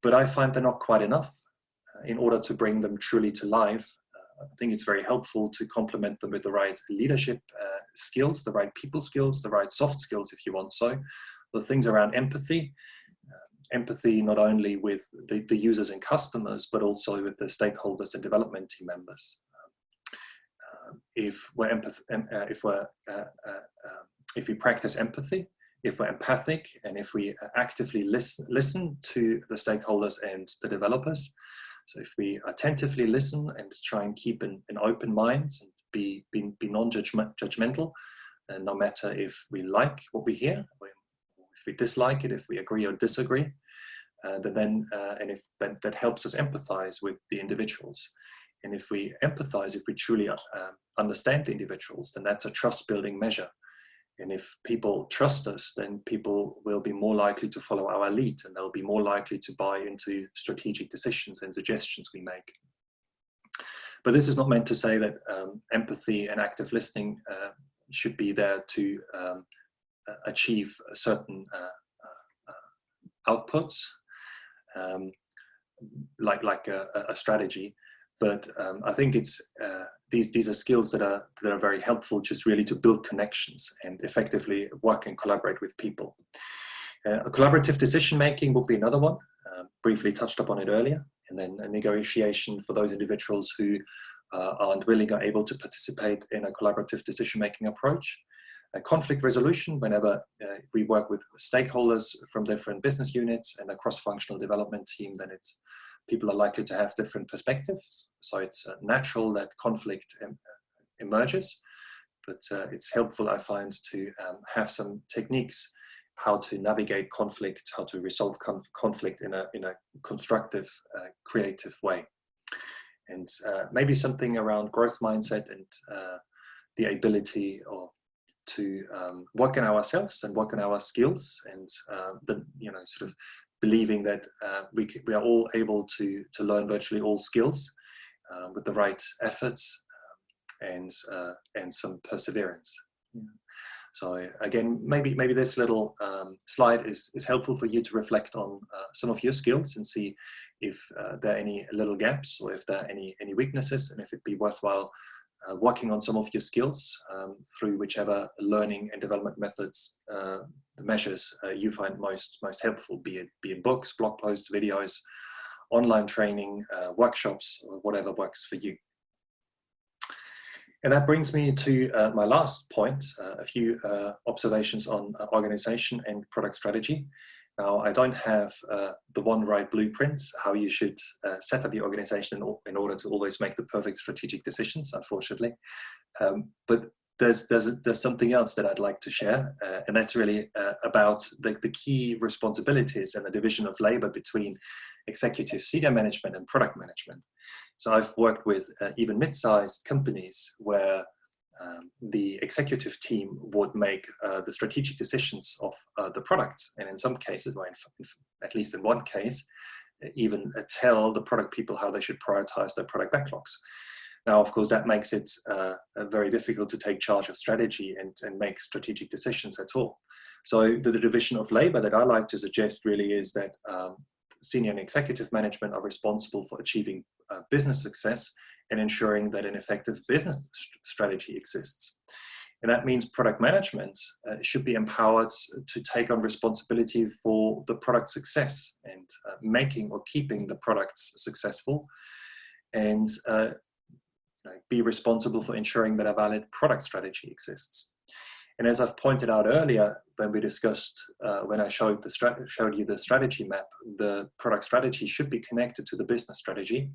But I find they're not quite enough. In order to bring them truly to life, I think it's very helpful to complement them with the right leadership skills, the right people skills, the right soft skills, if you want so. The things around empathy, empathy not only with the users and customers, but also with the stakeholders and development team members. If we practice empathy, if we're empathic, and if we actively listen to the stakeholders and the developers, so if we attentively listen and try and keep an open mind and be non-judgmental, and no matter if we like what we hear, or if we dislike it, if we agree or disagree, that helps us empathize with the individuals. And if we empathize, if we truly understand the individuals, then that's a trust-building measure. And if people trust us, then people will be more likely to follow our lead, and they'll be more likely to buy into strategic decisions and suggestions we make. But this is not meant to say that empathy and active listening should be there to achieve certain outputs, like a strategy. But I think it's these are skills that are very helpful, just really to build connections and effectively work and collaborate with people. Collaborative decision making would be another one. Briefly touched upon it earlier, and then a negotiation for those individuals who aren't willing or able to participate in a collaborative decision making approach. Conflict resolution, whenever we work with stakeholders from different business units and a cross-functional development team, then people are likely to have different perspectives. So it's natural that conflict emerges, but it's helpful, I find, to have some techniques how to navigate conflict, how to resolve conflict in a constructive, creative way. And maybe something around growth mindset and the ability to work on ourselves and work on our skills, and sort of believing that we are all able to learn virtually all skills with the right efforts and some perseverance. Yeah. So again, maybe this little slide is helpful for you to reflect on some of your skills and see if there are any little gaps, or if there are any weaknesses, and if it'd be worthwhile working on some of your skills through whichever learning and development methods, measures you find most helpful, be it books, blog posts, videos, online training, workshops, or whatever works for you. And that brings me to my last point, a few observations on organization and product strategy. Now, I don't have the one right blueprint, how you should set up your organization in order to always make the perfect strategic decisions, unfortunately. But there's something else that I'd like to share, and that's really about the key responsibilities and the division of labor between executive senior management and product management. So I've worked with even mid-sized companies where the executive team would make the strategic decisions of the products, and in some cases, or at least in one case, even tell the product people how they should prioritize their product backlogs. Now, of course, that makes it very difficult to take charge of strategy and make strategic decisions at all. So the division of labor that I like to suggest really is that senior and executive management are responsible for achieving business success and ensuring that an effective business strategy exists. And that means product management should be empowered to take on responsibility for the product success and making or keeping the products successful, and be responsible for ensuring that a valid product strategy exists. And as I've pointed out earlier, when we discussed, when I showed you the strategy map, the product strategy should be connected to the business strategy.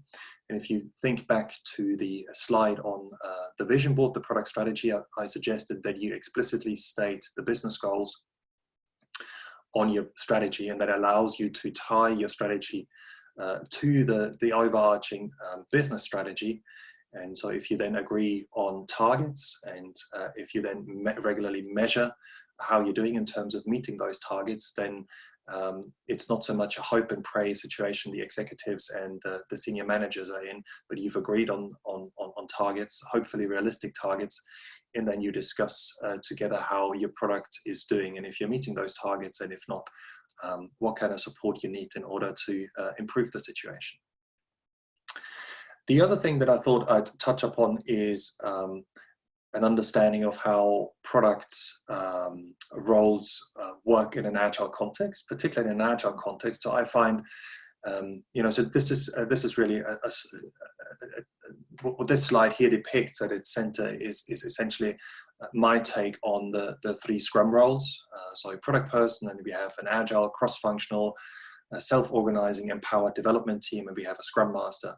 And if you think back to the slide on the vision board, the product strategy, I suggested that you explicitly state the business goals on your strategy, and that allows you to tie your strategy to the overarching business strategy. And so if you then agree on targets, and if you then regularly measure how you're doing in terms of meeting those targets, then it's not so much a hope and pray situation the executives and the senior managers are in, but you've agreed on targets, hopefully realistic targets, and then you discuss together how your product is doing, and if you're meeting those targets, and if not, what kind of support you need in order to improve the situation. The other thing that I thought I'd touch upon is an understanding of how product roles work in an agile context, particularly in an agile context. So I find, so this is really what this slide here depicts at its center is essentially my take on the 3 Scrum roles. So a product person, and we have an agile, cross-functional, self-organizing, empowered development team, and we have a Scrum Master.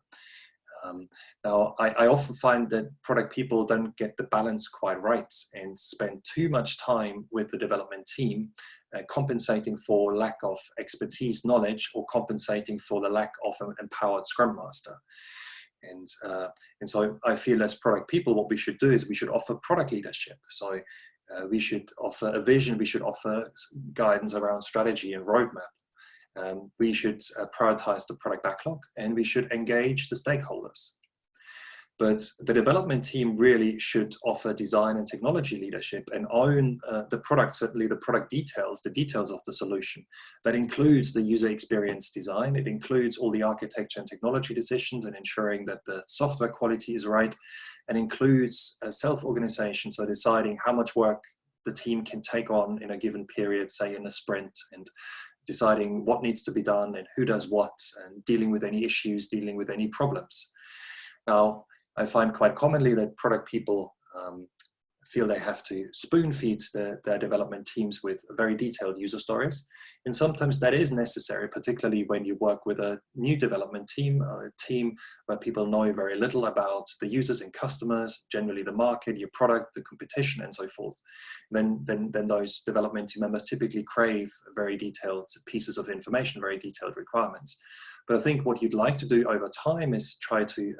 Now, I often find that product people don't get the balance quite right and spend too much time with the development team, compensating for lack of expertise, knowledge, or compensating for the lack of an empowered Scrum Master. And so I feel as product people, what we should do is we should offer product leadership. So we should offer a vision, we should offer guidance around strategy and roadmap. We should prioritize the product backlog, and we should engage the stakeholders. But the development team really should offer design and technology leadership and own the product, certainly the product details, the details of the solution. That includes the user experience design. It includes all the architecture and technology decisions and ensuring that the software quality is right, and includes self-organization, so deciding how much work the team can take on in a given period, say in a sprint, and deciding what needs to be done and who does what, and dealing with any issues, dealing with any problems. Now, I find quite commonly that product people feel they have to spoon feed their development teams with very detailed user stories. And sometimes that is necessary, particularly when you work with a new development team, or a team where people know very little about the users and customers, generally the market, your product, the competition, and so forth. Then those development team members typically crave very detailed pieces of information, very detailed requirements. But I think what you'd like to do over time is try to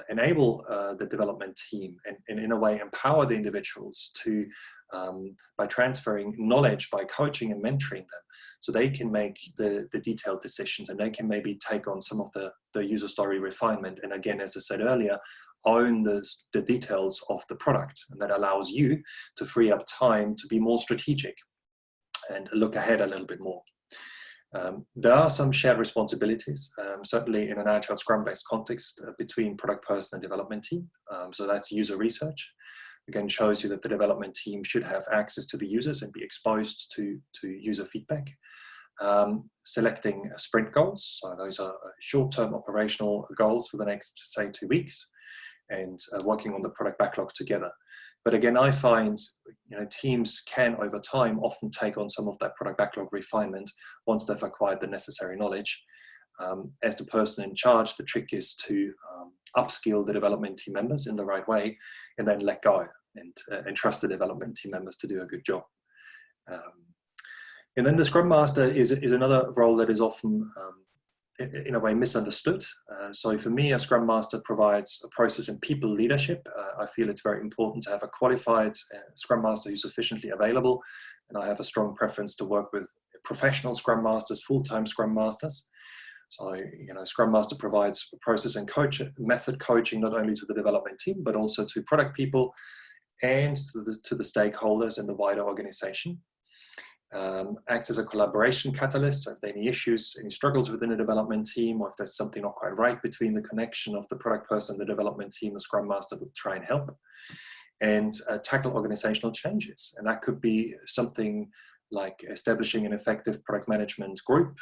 enable the development team and in a way empower the individuals to, by transferring knowledge, by coaching and mentoring them, so they can make the detailed decisions, and they can maybe take on some of the user story refinement. And again, as I said earlier, own the details of the product. And that allows you to free up time to be more strategic and look ahead a little bit more. There are some shared responsibilities, certainly in an agile Scrum-based context between product person and development team. So that's user research. Again, shows you that the development team should have access to the users and be exposed to user feedback. Selecting sprint goals. So those are short-term operational goals for the next, say, 2 weeks, and working on the product backlog together. But again, I find, teams can over time often take on some of that product backlog refinement once they've acquired the necessary knowledge. As the person in charge, the trick is to upskill the development team members in the right way, and then let go and trust the development team members to do a good job. And then the Scrum Master is another role that is often in a way misunderstood. So for me, a Scrum Master provides a process and people leadership. I feel it's very important to have a qualified Scrum Master who's sufficiently available, and I have a strong preference to work with professional Scrum Masters, full-time Scrum Masters. So, Scrum Master provides process and method coaching, not only to the development team, but also to product people and to the stakeholders in the wider organization. Acts as a collaboration catalyst. So if there are any issues, any struggles within a development team, or if there's something not quite right between the connection of the product person and the development team, the Scrum Master would try and help. And tackle organizational changes. And that could be something like establishing an effective product management group,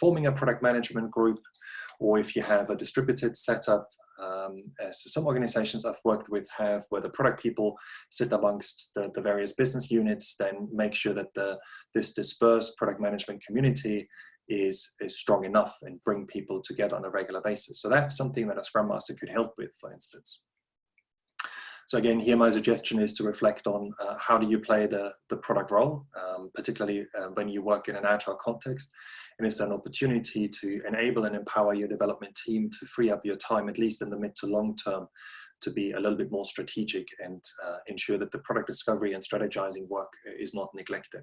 forming a product management group, or if you have a distributed setup, as some organizations I've worked with have, where the product people sit amongst the various business units, then make sure that this dispersed product management community is strong enough and bring people together on a regular basis. So that's something that a Scrum Master could help with, for instance. So again, here my suggestion is to reflect on how do you play the product role, particularly when you work in an agile context, and is there an opportunity to enable and empower your development team to free up your time, at least in the mid to long term, to be a little bit more strategic and ensure that the product discovery and strategizing work is not neglected.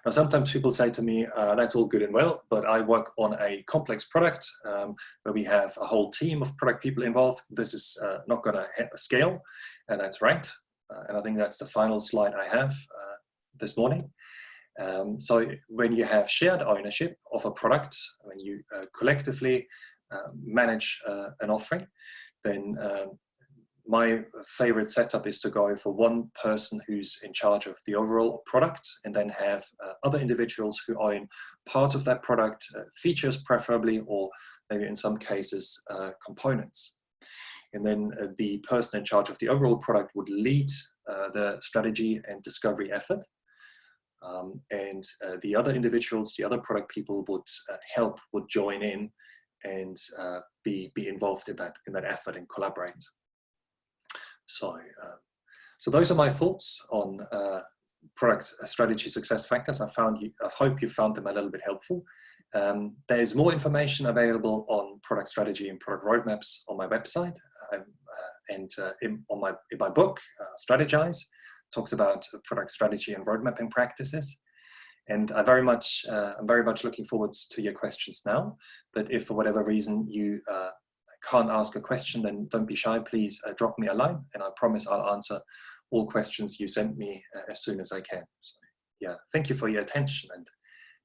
Now, sometimes people say to me, that's all good and well, but I work on a complex product where we have a whole team of product people involved. This is not going to scale, and that's right. And I think that's the final slide I have this morning. So when you have shared ownership of a product, when you collectively manage an offering, then my favorite setup is to go for one person who's in charge of the overall product, and then have other individuals who own part of that product, features preferably, or maybe in some cases, components. And then the person in charge of the overall product would lead the strategy and discovery effort. And the other individuals, the other product people would join in and be involved in that effort and collaborate. So those are my thoughts on product strategy success factors. I hope you found them a little bit helpful. There's more information available on product strategy and product roadmaps on my website, and in my book, Strategize, talks about product strategy and roadmapping practices. And I'm very much looking forward to your questions now. But if for whatever reason you can't ask a question, then don't be shy. Please drop me a line, and I promise I'll answer all questions you send me as soon as I can. So, yeah, thank you for your attention. And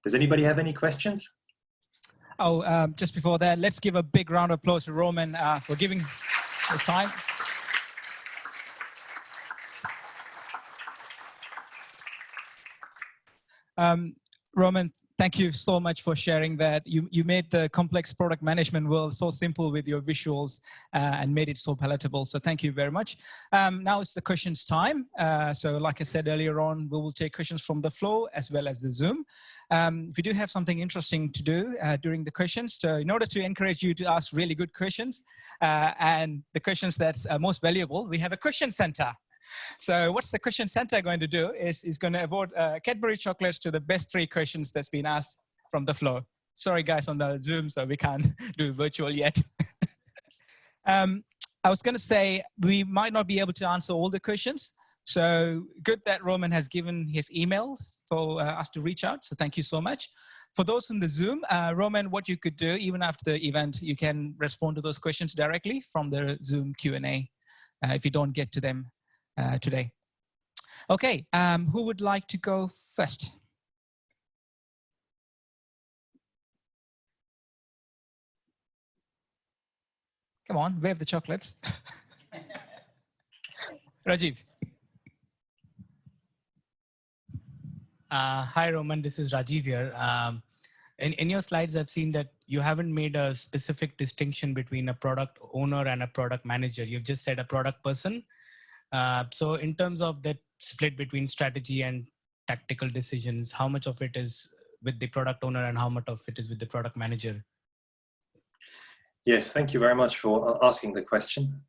does anybody have any questions? Oh, just before that, let's give a big round of applause to Roman for giving his time. Roman, thank you so much for sharing that. You made the complex product management world so simple with your visuals and made it so palatable. So thank you very much. Now it's the questions time. So like I said earlier on, we will take questions from the floor as well as the Zoom. If you do have something interesting to do during the questions, in order to encourage you to ask really good questions and the questions that's most valuable, we have a question center. So what's the question center going to do is going to award Cadbury chocolates to the best 3 questions that's been asked from the floor. Sorry guys on the Zoom, so we can't do virtual yet. I was going to say we might not be able to answer all the questions. So good that Roman has given his emails for us to reach out. So thank you so much. For those in the Zoom, Roman, what you could do, even after the event, you can respond to those questions directly from the Zoom Q&A if you don't get to them today. Okay, who would like to go first? Come on, wave the chocolates. Rajiv. Hi, Roman. This is Rajiv here. In your slides, I've seen that you haven't made a specific distinction between a product owner and a product manager. You've just said a product person. So in terms of that split between strategy and tactical decisions, how much of it is with the product owner and how much of it is with the product manager? Yes, thank you very much for asking the question.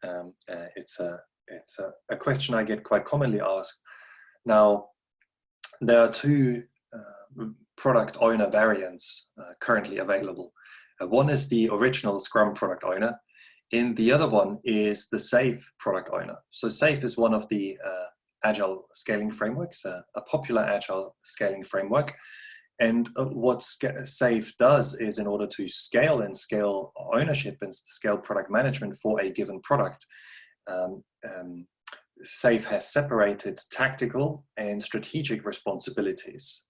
It's a question I get quite commonly asked. Now, there are two product owner variants currently available. One is the original Scrum product owner, and the other one is the SAFe product owner. So SAFe is one of the agile scaling frameworks, a popular agile scaling framework. And what SAFe does is, in order to scale and scale ownership and scale product management for a given product, SAFe has separated tactical and strategic responsibilities.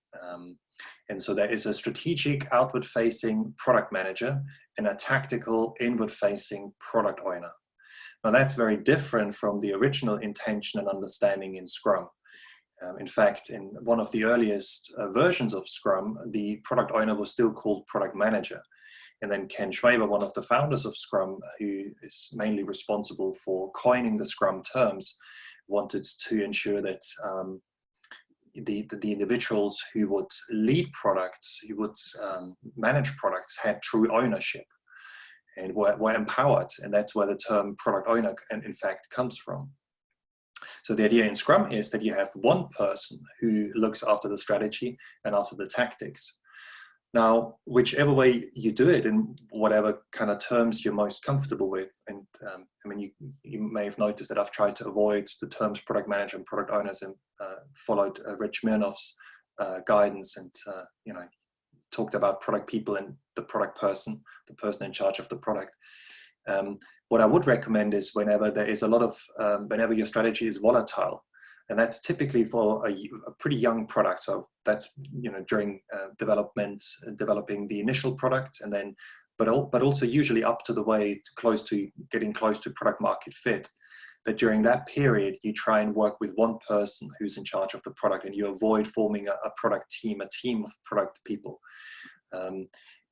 And so there is a strategic outward-facing product manager and a tactical inward-facing product owner. Now that's very different from the original intention and understanding in Scrum. In fact, in one of the earliest versions of Scrum, the product owner was still called product manager. And then Ken Schwaber, one of the founders of Scrum, who is mainly responsible for coining the Scrum terms, wanted to ensure that the individuals who would lead products, who would manage products, had true ownership and were empowered. And that's where the term product owner, in fact, comes from. So the idea in Scrum is that you have one person who looks after the strategy and after the tactics. Now, whichever way you do it, in whatever kind of terms you're most comfortable with, and I mean, you may have noticed that I've tried to avoid the terms product manager and product owners, and followed Rich Mirnoff's guidance, and you know, talked about product people and the product person, the person in charge of the product. What I would recommend is whenever there is a lot of, whenever your strategy is volatile, and that's typically for a pretty young product. So that's, you know, during development, developing the initial product, and then, but also usually up to the way getting close to product market fit. That during that period, you try and work with one person who's in charge of the product, and you avoid forming a product team, a team of product people.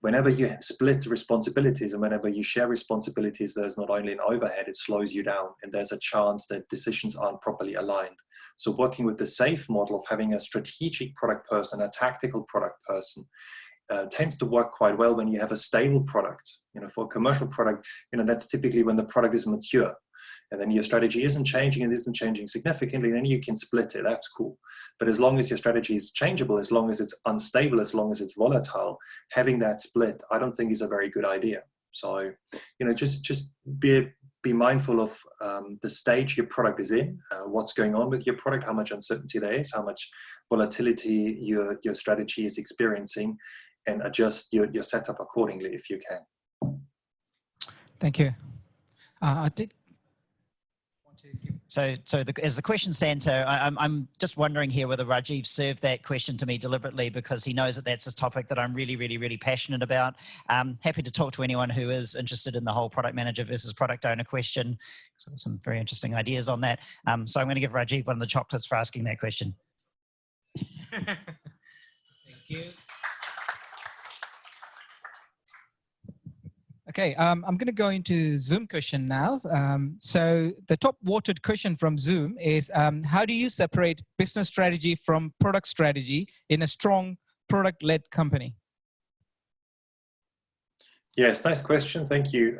Whenever you split responsibilities and whenever you share responsibilities, there's not only an overhead, it slows you down, and there's a chance that decisions aren't properly aligned. So working with the SAFe model of having a strategic product person, a tactical product person, tends to work quite well when you have a stable product. You know, for a commercial product, you know, that's typically when the product is mature. And then your strategy isn't changing and isn't changing significantly, then you can split it, that's cool. But as long as your strategy is changeable, as long as it's unstable, as long as it's volatile, having that split, I don't think is a very good idea. So, you know, just be mindful of the stage your product is in, what's going on with your product, how much uncertainty there is, how much volatility your strategy is experiencing, and adjust your setup accordingly if you can. Thank you. I did. So as the question center, I'm just wondering here whether Rajiv served that question to me deliberately because he knows that that's a topic that I'm really, really, really passionate about. Happy to talk to anyone who is interested in the whole product manager versus product owner question. So some very interesting ideas on that. So I'm going to give Rajiv one of the chocolates for asking that question. Thank you. Okay, I'm going to go into Zoom question now. So the top voted question from Zoom is, how do you separate business strategy from product strategy in a strong product-led company? Yes, nice question. Thank you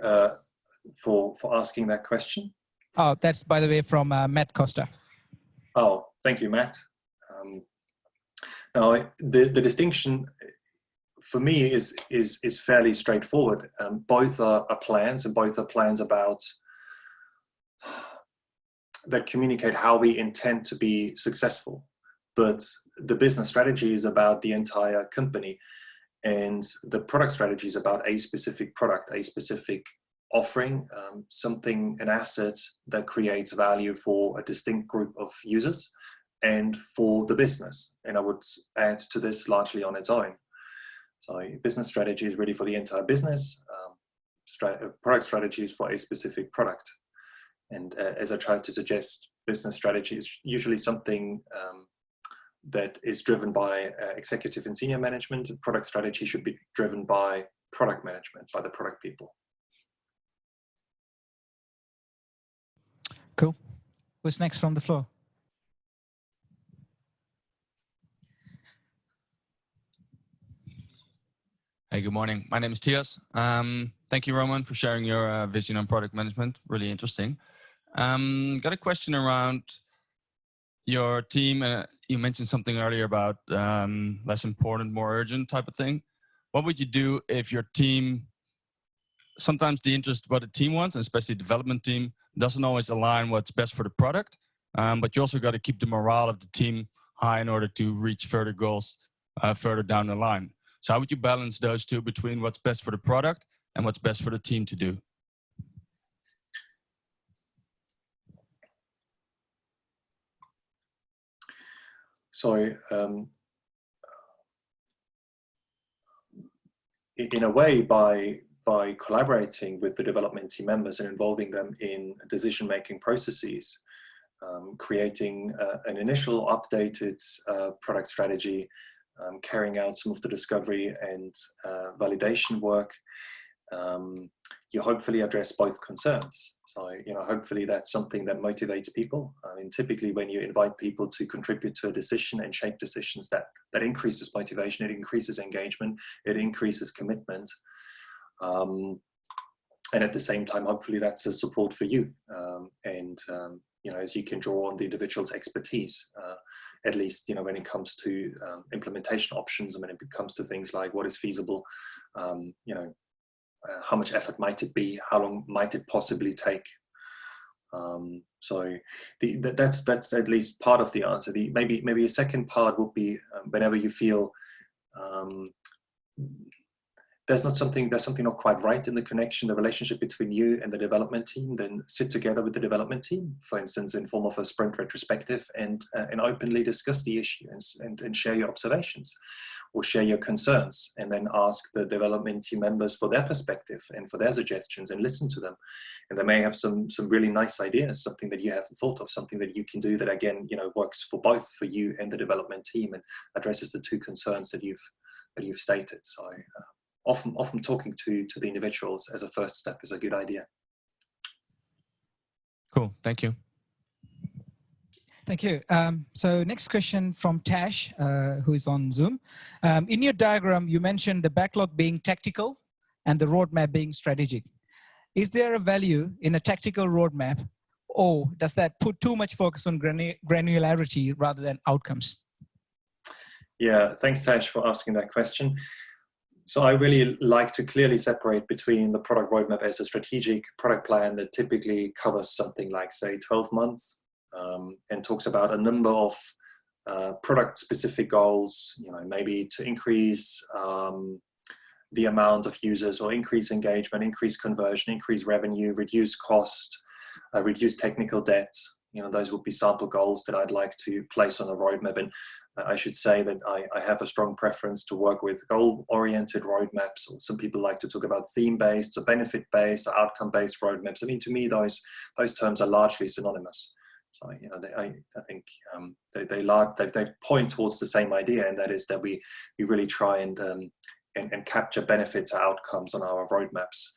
for asking that question. Oh, that's, by the way, from Matt Costa. Oh, thank you, Matt. Now, the distinction for me is fairly straightforward. Both are plans, and both are plans about that communicate how we intend to be successful. But the business strategy is about the entire company, and the product strategy is about a specific product, a specific offering, something, an asset that creates value for a distinct group of users and for the business. And I would add to this largely on its own. So business strategy is really for the entire business. Product strategy is for a specific product. And as I tried to suggest, business strategy is usually something that is driven by executive and senior management. Product strategy should be driven by product management, by the product people. Cool. Who's next from the floor? Hey, good morning. My name is Tias. Thank you, Roman, for sharing your vision on product management. Really interesting. Got a question around your team. You mentioned something earlier about less important, more urgent type of thing. What would you do if your team, sometimes the interest what the team wants, and especially the development team, doesn't always align what's best for the product, but you also got to keep the morale of the team high in order to reach further goals further down the line. So how would you balance those two between what's best for the product and what's best for the team to do? So in a way, by collaborating with the development team members and involving them in decision-making processes, creating an initial updated product strategy, carrying out some of the discovery and validation work, you hopefully address both concerns. So, hopefully that's something that motivates people. I mean, typically when you invite people to contribute to a decision and shape decisions, that increases motivation, it increases engagement, it increases commitment. And at the same time, hopefully that's a support for you. As you can draw on the individual's expertise, at least, when it comes to implementation options, and when it comes to things like what is feasible, how much effort might it be, how long might it possibly take. So that's at least part of the answer. Maybe a second part would be whenever you feel there's something not quite right in the connection, the relationship between you and the development team, then sit together with the development team, for instance, in form of a sprint retrospective, and openly discuss the issue and share your observations or share your concerns, and then ask the development team members for their perspective and for their suggestions, and listen to them. And they may have some really nice ideas, something that you haven't thought of, something that you can do that, again, works for both, for you and the development team, and addresses the two concerns that you've stated. So often talking to the individuals as a first step is a good idea. Cool, thank you. Thank you. So next question from Tash, who is on Zoom. In your diagram, you mentioned the backlog being tactical and the roadmap being strategic. Is there a value in a tactical roadmap, or does that put too much focus on granularity rather than outcomes? Yeah, thanks, Tash, for asking that question. So I really like to clearly separate between the product roadmap as a strategic product plan that typically covers something like, say, 12 months and talks about a number of product-specific goals, maybe to increase the amount of users, or increase engagement, increase conversion, increase revenue, reduce cost, reduce technical debt. Those would be sample goals that I'd like to place on a roadmap. And I should say that I have a strong preference to work with goal-oriented roadmaps. Or some people like to talk about theme-based or benefit-based or outcome-based roadmaps. I mean, to me, those terms are largely synonymous. So, I think they point towards the same idea, and that is that we really try and capture benefits or outcomes on our roadmaps,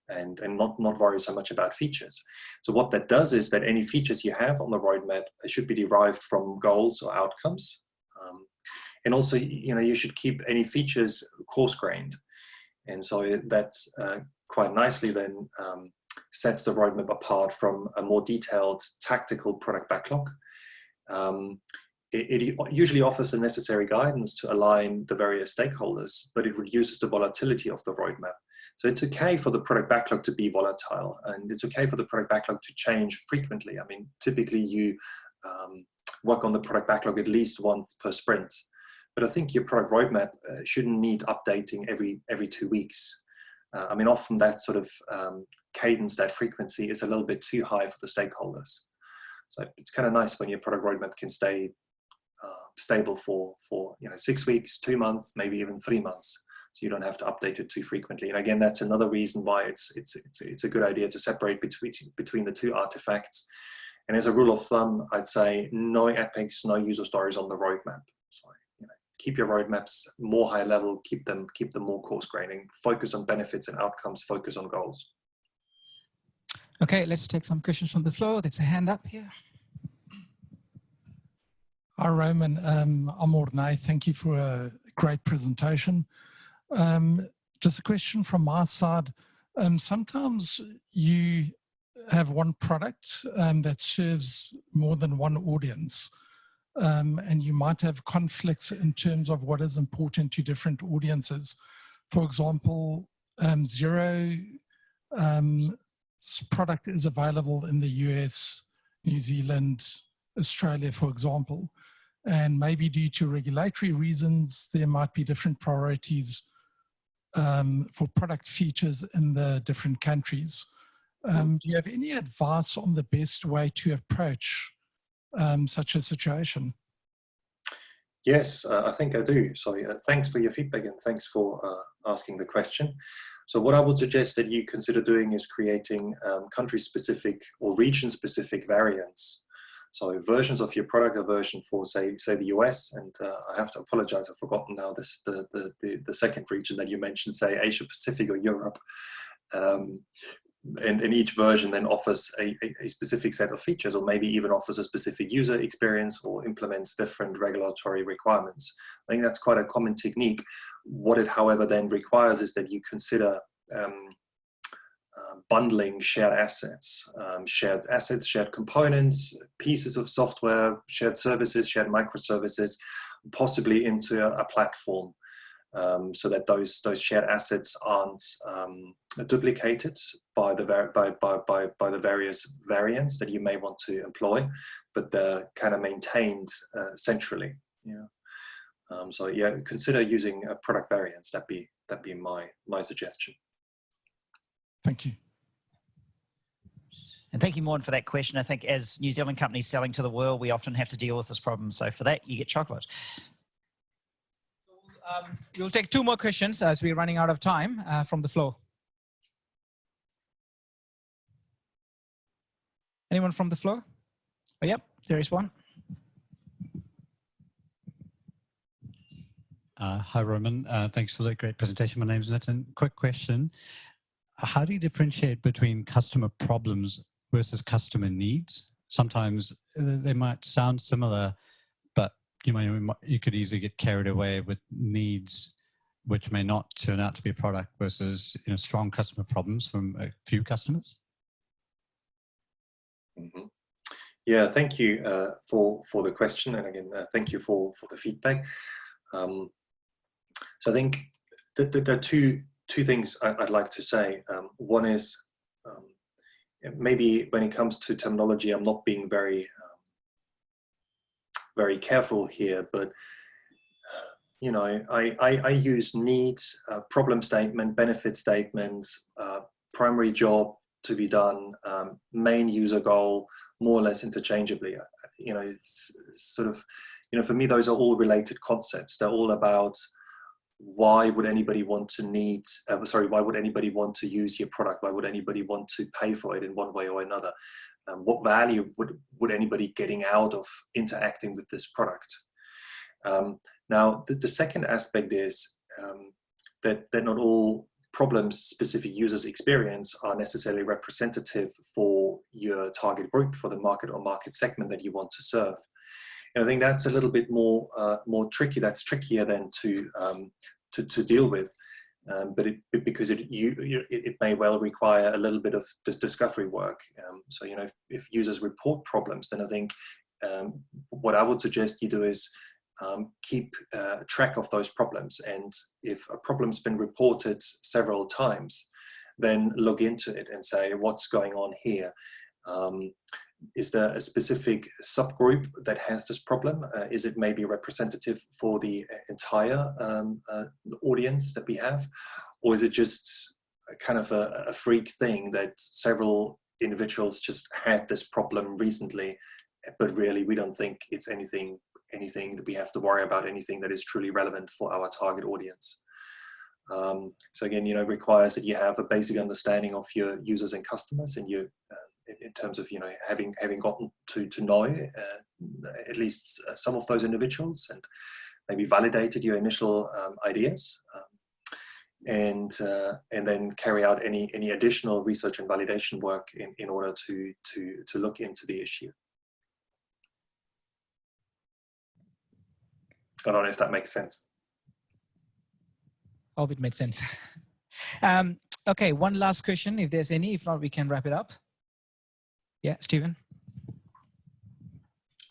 and not worry so much about features. So what that does is that any features you have on the roadmap should be derived from goals or outcomes. And also, you should keep any features coarse-grained. And so that's quite nicely then sets the roadmap apart from a more detailed tactical product backlog. It usually offers the necessary guidance to align the various stakeholders, but it reduces the volatility of the roadmap. So it's okay for the product backlog to be volatile, and it's okay for the product backlog to change frequently. I mean, typically you work on the product backlog at least once per sprint, but I think your product roadmap shouldn't need updating every 2 weeks. I mean, often that sort of cadence, that frequency is a little bit too high for the stakeholders. So it's kind of nice when your product roadmap can stay stable for 6 weeks, 2 months, maybe even 3 months. So you don't have to update it too frequently. And again, that's another reason why it's a good idea to separate between the two artifacts. And as a rule of thumb, I'd say no epics, no user stories on the roadmap. So keep your roadmaps more high level, keep them more coarse graining, focus on benefits and outcomes, focus on goals. Okay, let's take some questions from the floor. There's a hand up here. Hi, Roman. I'm Ornay. Thank you for a great presentation. Just a question from my side. Sometimes you have one product that serves more than one audience, and you might have conflicts in terms of what is important to different audiences. For example, Xero product is available in the US, New Zealand, Australia, for example, and maybe due to regulatory reasons, there might be different priorities for product features in the different countries. Do you have any advice on the best way to approach such a situation? Yes, I think I do. So thanks for your feedback and thanks for asking the question. So what I would suggest that you consider doing is creating country-specific or region-specific variants. So versions of your product, a version for say the US, and I have to apologize, I've forgotten now the second region that you mentioned, say Asia Pacific or Europe. And each version then offers a specific set of features, or maybe even offers a specific user experience or implements different regulatory requirements. I think that's quite a common technique. What it, however, then requires is that you consider bundling shared assets, shared components, pieces of software, shared services, shared microservices, possibly into a platform, so that those shared assets aren't duplicated by the various variants that you may want to employ, but they're kind of maintained centrally. So yeah, consider using product variants. That'd be my suggestion. Thank you. And thank you, Morn, for that question. I think as New Zealand companies selling to the world, we often have to deal with this problem. So for that, you get chocolate. We'll take 2 more questions as we're running out of time from the floor. Anyone from the floor? Oh, yep, there is one. Hi, Roman. Thanks for the great presentation. My name is Nitin. Quick question. How do you differentiate between customer problems versus customer needs? Sometimes they might sound similar, but you could easily get carried away with needs which may not turn out to be a product versus strong customer problems from a few customers. Mm-hmm. Yeah, thank you for the question, and again, thank you for the feedback. So I think there are two things I'd like to say. One is maybe when it comes to terminology, I'm not being very careful here, but I use needs, problem statement, benefit statements, primary job to be done, main user goal, more or less interchangeably. It's sort of, for me, those are all related concepts. They're all about why would anybody want to why would anybody want to use your product? Why would anybody want to pay for it in one way or another? What value would anybody getting out of interacting with this product? Now, the second aspect is that not all problems specific users experience are necessarily representative for your target group, for the market or market segment that you want to serve. And I think that's a little bit more tricky. That's trickier than to deal with, but because it may well require a little bit of discovery work. So if users report problems, then I think what I would suggest you do is keep track of those problems. And if a problem's been reported several times, then log into it and say, what's going on here? Is there a specific subgroup that has this problem? Is it maybe representative for the entire audience that we have? Or is it just kind of a freak thing that several individuals just had this problem recently, but really we don't think it's anything that we have to worry about, anything that is truly relevant for our target audience. So again, requires that you have a basic understanding of your users and customers, and you in terms of having gotten to know at least some of those individuals, and maybe validated your initial ideas, and then carry out any additional research and validation work in order to look into the issue. I don't know if that makes sense. Hope it makes sense. Okay, one last question, if there's any. If not, we can wrap it up. Yeah, Stephen.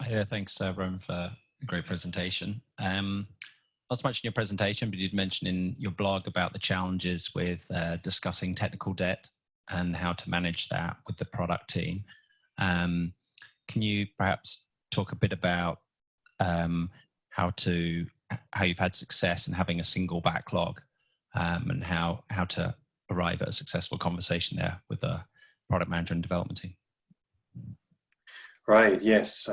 Yeah, thanks, Roman, for a great presentation. Not so much in your presentation, but you'd mentioned in your blog about the challenges with discussing technical debt and how to manage that with the product team. Can you perhaps talk a bit about how you've had success in having a single backlog, and how to arrive at a successful conversation there with the product manager and development team? Right, yes.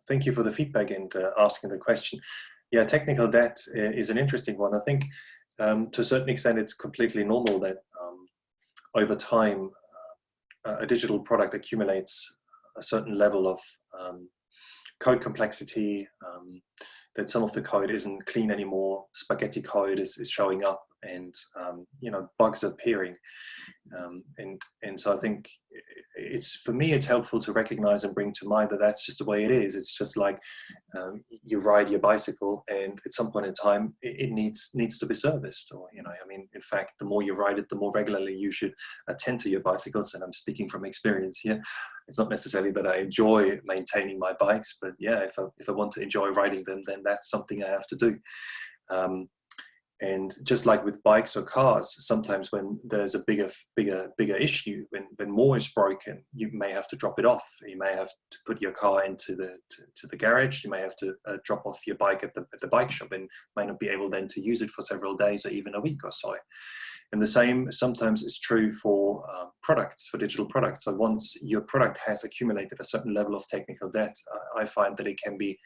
Thank you for the feedback and asking the question. Yeah, technical debt is an interesting one. I think to a certain extent it's completely normal that over time a digital product accumulates a certain level of code complexity, that some of the code isn't clean anymore, spaghetti code is showing up, and bugs are appearing, and so I think for me it's helpful to recognize and bring to mind that that's just the way it is. It's just like you ride your bicycle, and at some point in time it needs to be serviced, or in fact, the more you ride it, the more regularly you should attend to your bicycles. And I'm speaking from experience here. It's not necessarily that I enjoy maintaining my bikes, but yeah, if I want to enjoy riding them, then that's something I have to do. And just like with bikes or cars, sometimes when there's a bigger issue, when more is broken, you may have to drop it off. You may have to put your car into the garage. You may have to drop off your bike at the bike shop, and may not be able then to use it for several days or even a week or so. And the same sometimes is true for products, for digital products. So once your product has accumulated a certain level of technical debt, I find that it can be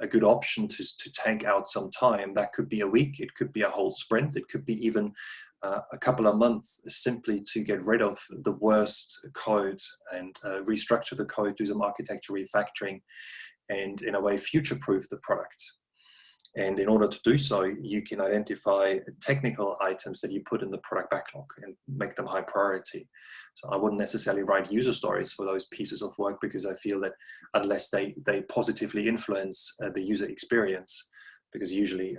a good option to take out some time. That could be a week, it could be a whole sprint, it could be even a couple of months, simply to get rid of the worst code and restructure the code, do some architecture refactoring, and in a way future-proof the product. And in order to do so, you can identify technical items that you put in the product backlog and make them high priority. So I wouldn't necessarily write user stories for those pieces of work, because I feel that unless they positively influence the user experience, because usually,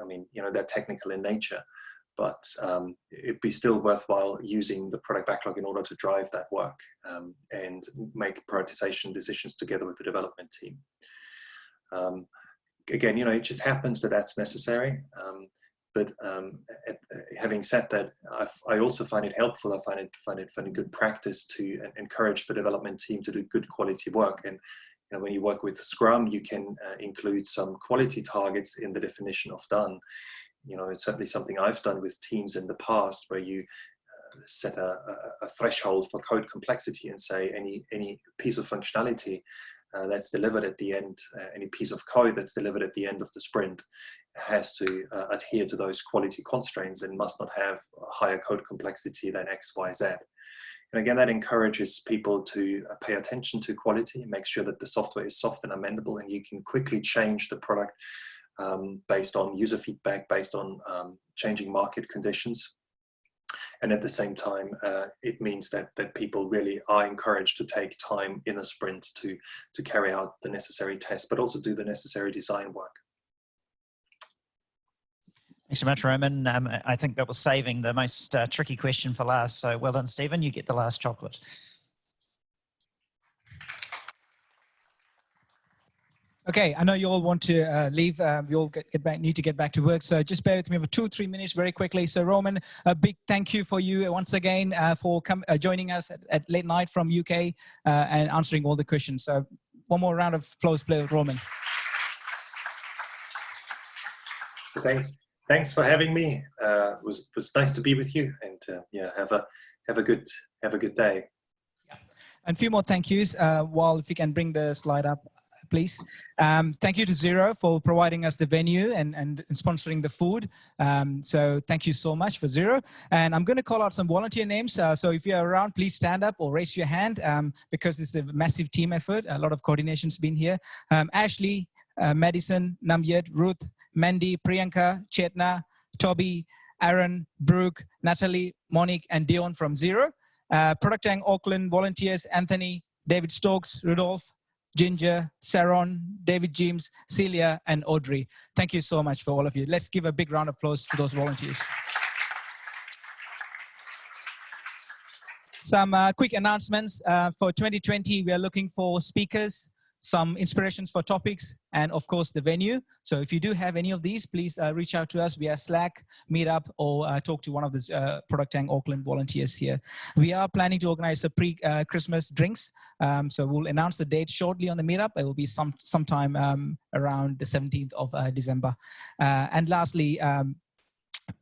they're technical in nature, but it'd be still worthwhile using the product backlog in order to drive that work and make prioritization decisions together with the development team. Again, it just happens that that's necessary. But having said that, I also find it helpful. I find it good practice to encourage the development team to do good quality work. And when you work with Scrum, you can include some quality targets in the definition of done. It's certainly something I've done with teams in the past, where you set a threshold for code complexity and say any piece of functionality that's delivered at the end, any piece of code that's delivered at the end of the sprint has to adhere to those quality constraints and must not have higher code complexity than X, Y, Z. And again, that encourages people to pay attention to quality, make sure that the software is soft and amendable, and you can quickly change the product based on user feedback, based on changing market conditions. And at the same time, it means that people really are encouraged to take time in a sprint to carry out the necessary tests, but also do the necessary design work. Thanks so much, Roman. I think that was saving the most tricky question for last. So well done, Stephen. You get the last chocolate. Okay, I know you all want to leave. We all need to get back to work. So just bear with me for 2-3 minutes very quickly. So Roman, a big thank you for you once again for joining us at late night from UK and answering all the questions. So one more round of applause, please, Roman. Thanks for having me. It was nice to be with you, and yeah, have a good day. Yeah. And a few more thank yous. While if you can bring the slide up, please. Thank you to Xero for providing us the venue and sponsoring the food. So thank you so much for Xero. And I'm going to call out some volunteer names. So if you're around, please stand up or raise your hand because this is a massive team effort. A lot of coordination's been here. Ashley, Madison, Namyat, Ruth, Mandy, Priyanka, Chetna, Toby, Aaron, Brooke, Natalie, Monique, and Dion from Xero. ProductTank Auckland volunteers, Anthony, David Stokes, Rudolph, Ginger, Saron, David James, Celia, and Audrey. Thank you so much for all of you. Let's give a big round of applause to those volunteers. Some quick announcements. For 2020, we are looking for speakers, some inspirations for topics, and of course the venue. So if you do have any of these, please reach out to us via Slack, Meetup, or talk to one of the ProductTank Auckland volunteers here. We are planning to organize a pre-Christmas drinks. So we'll announce the date shortly on the Meetup. It will be sometime around the 17th of December. And lastly,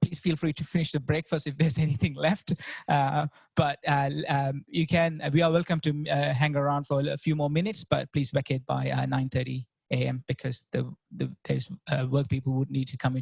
please feel free to finish the breakfast if there's anything left. But you can, we are welcome to hang around for a few more minutes, but please vacate by 9:30 a.m. because there's work people would need to come in.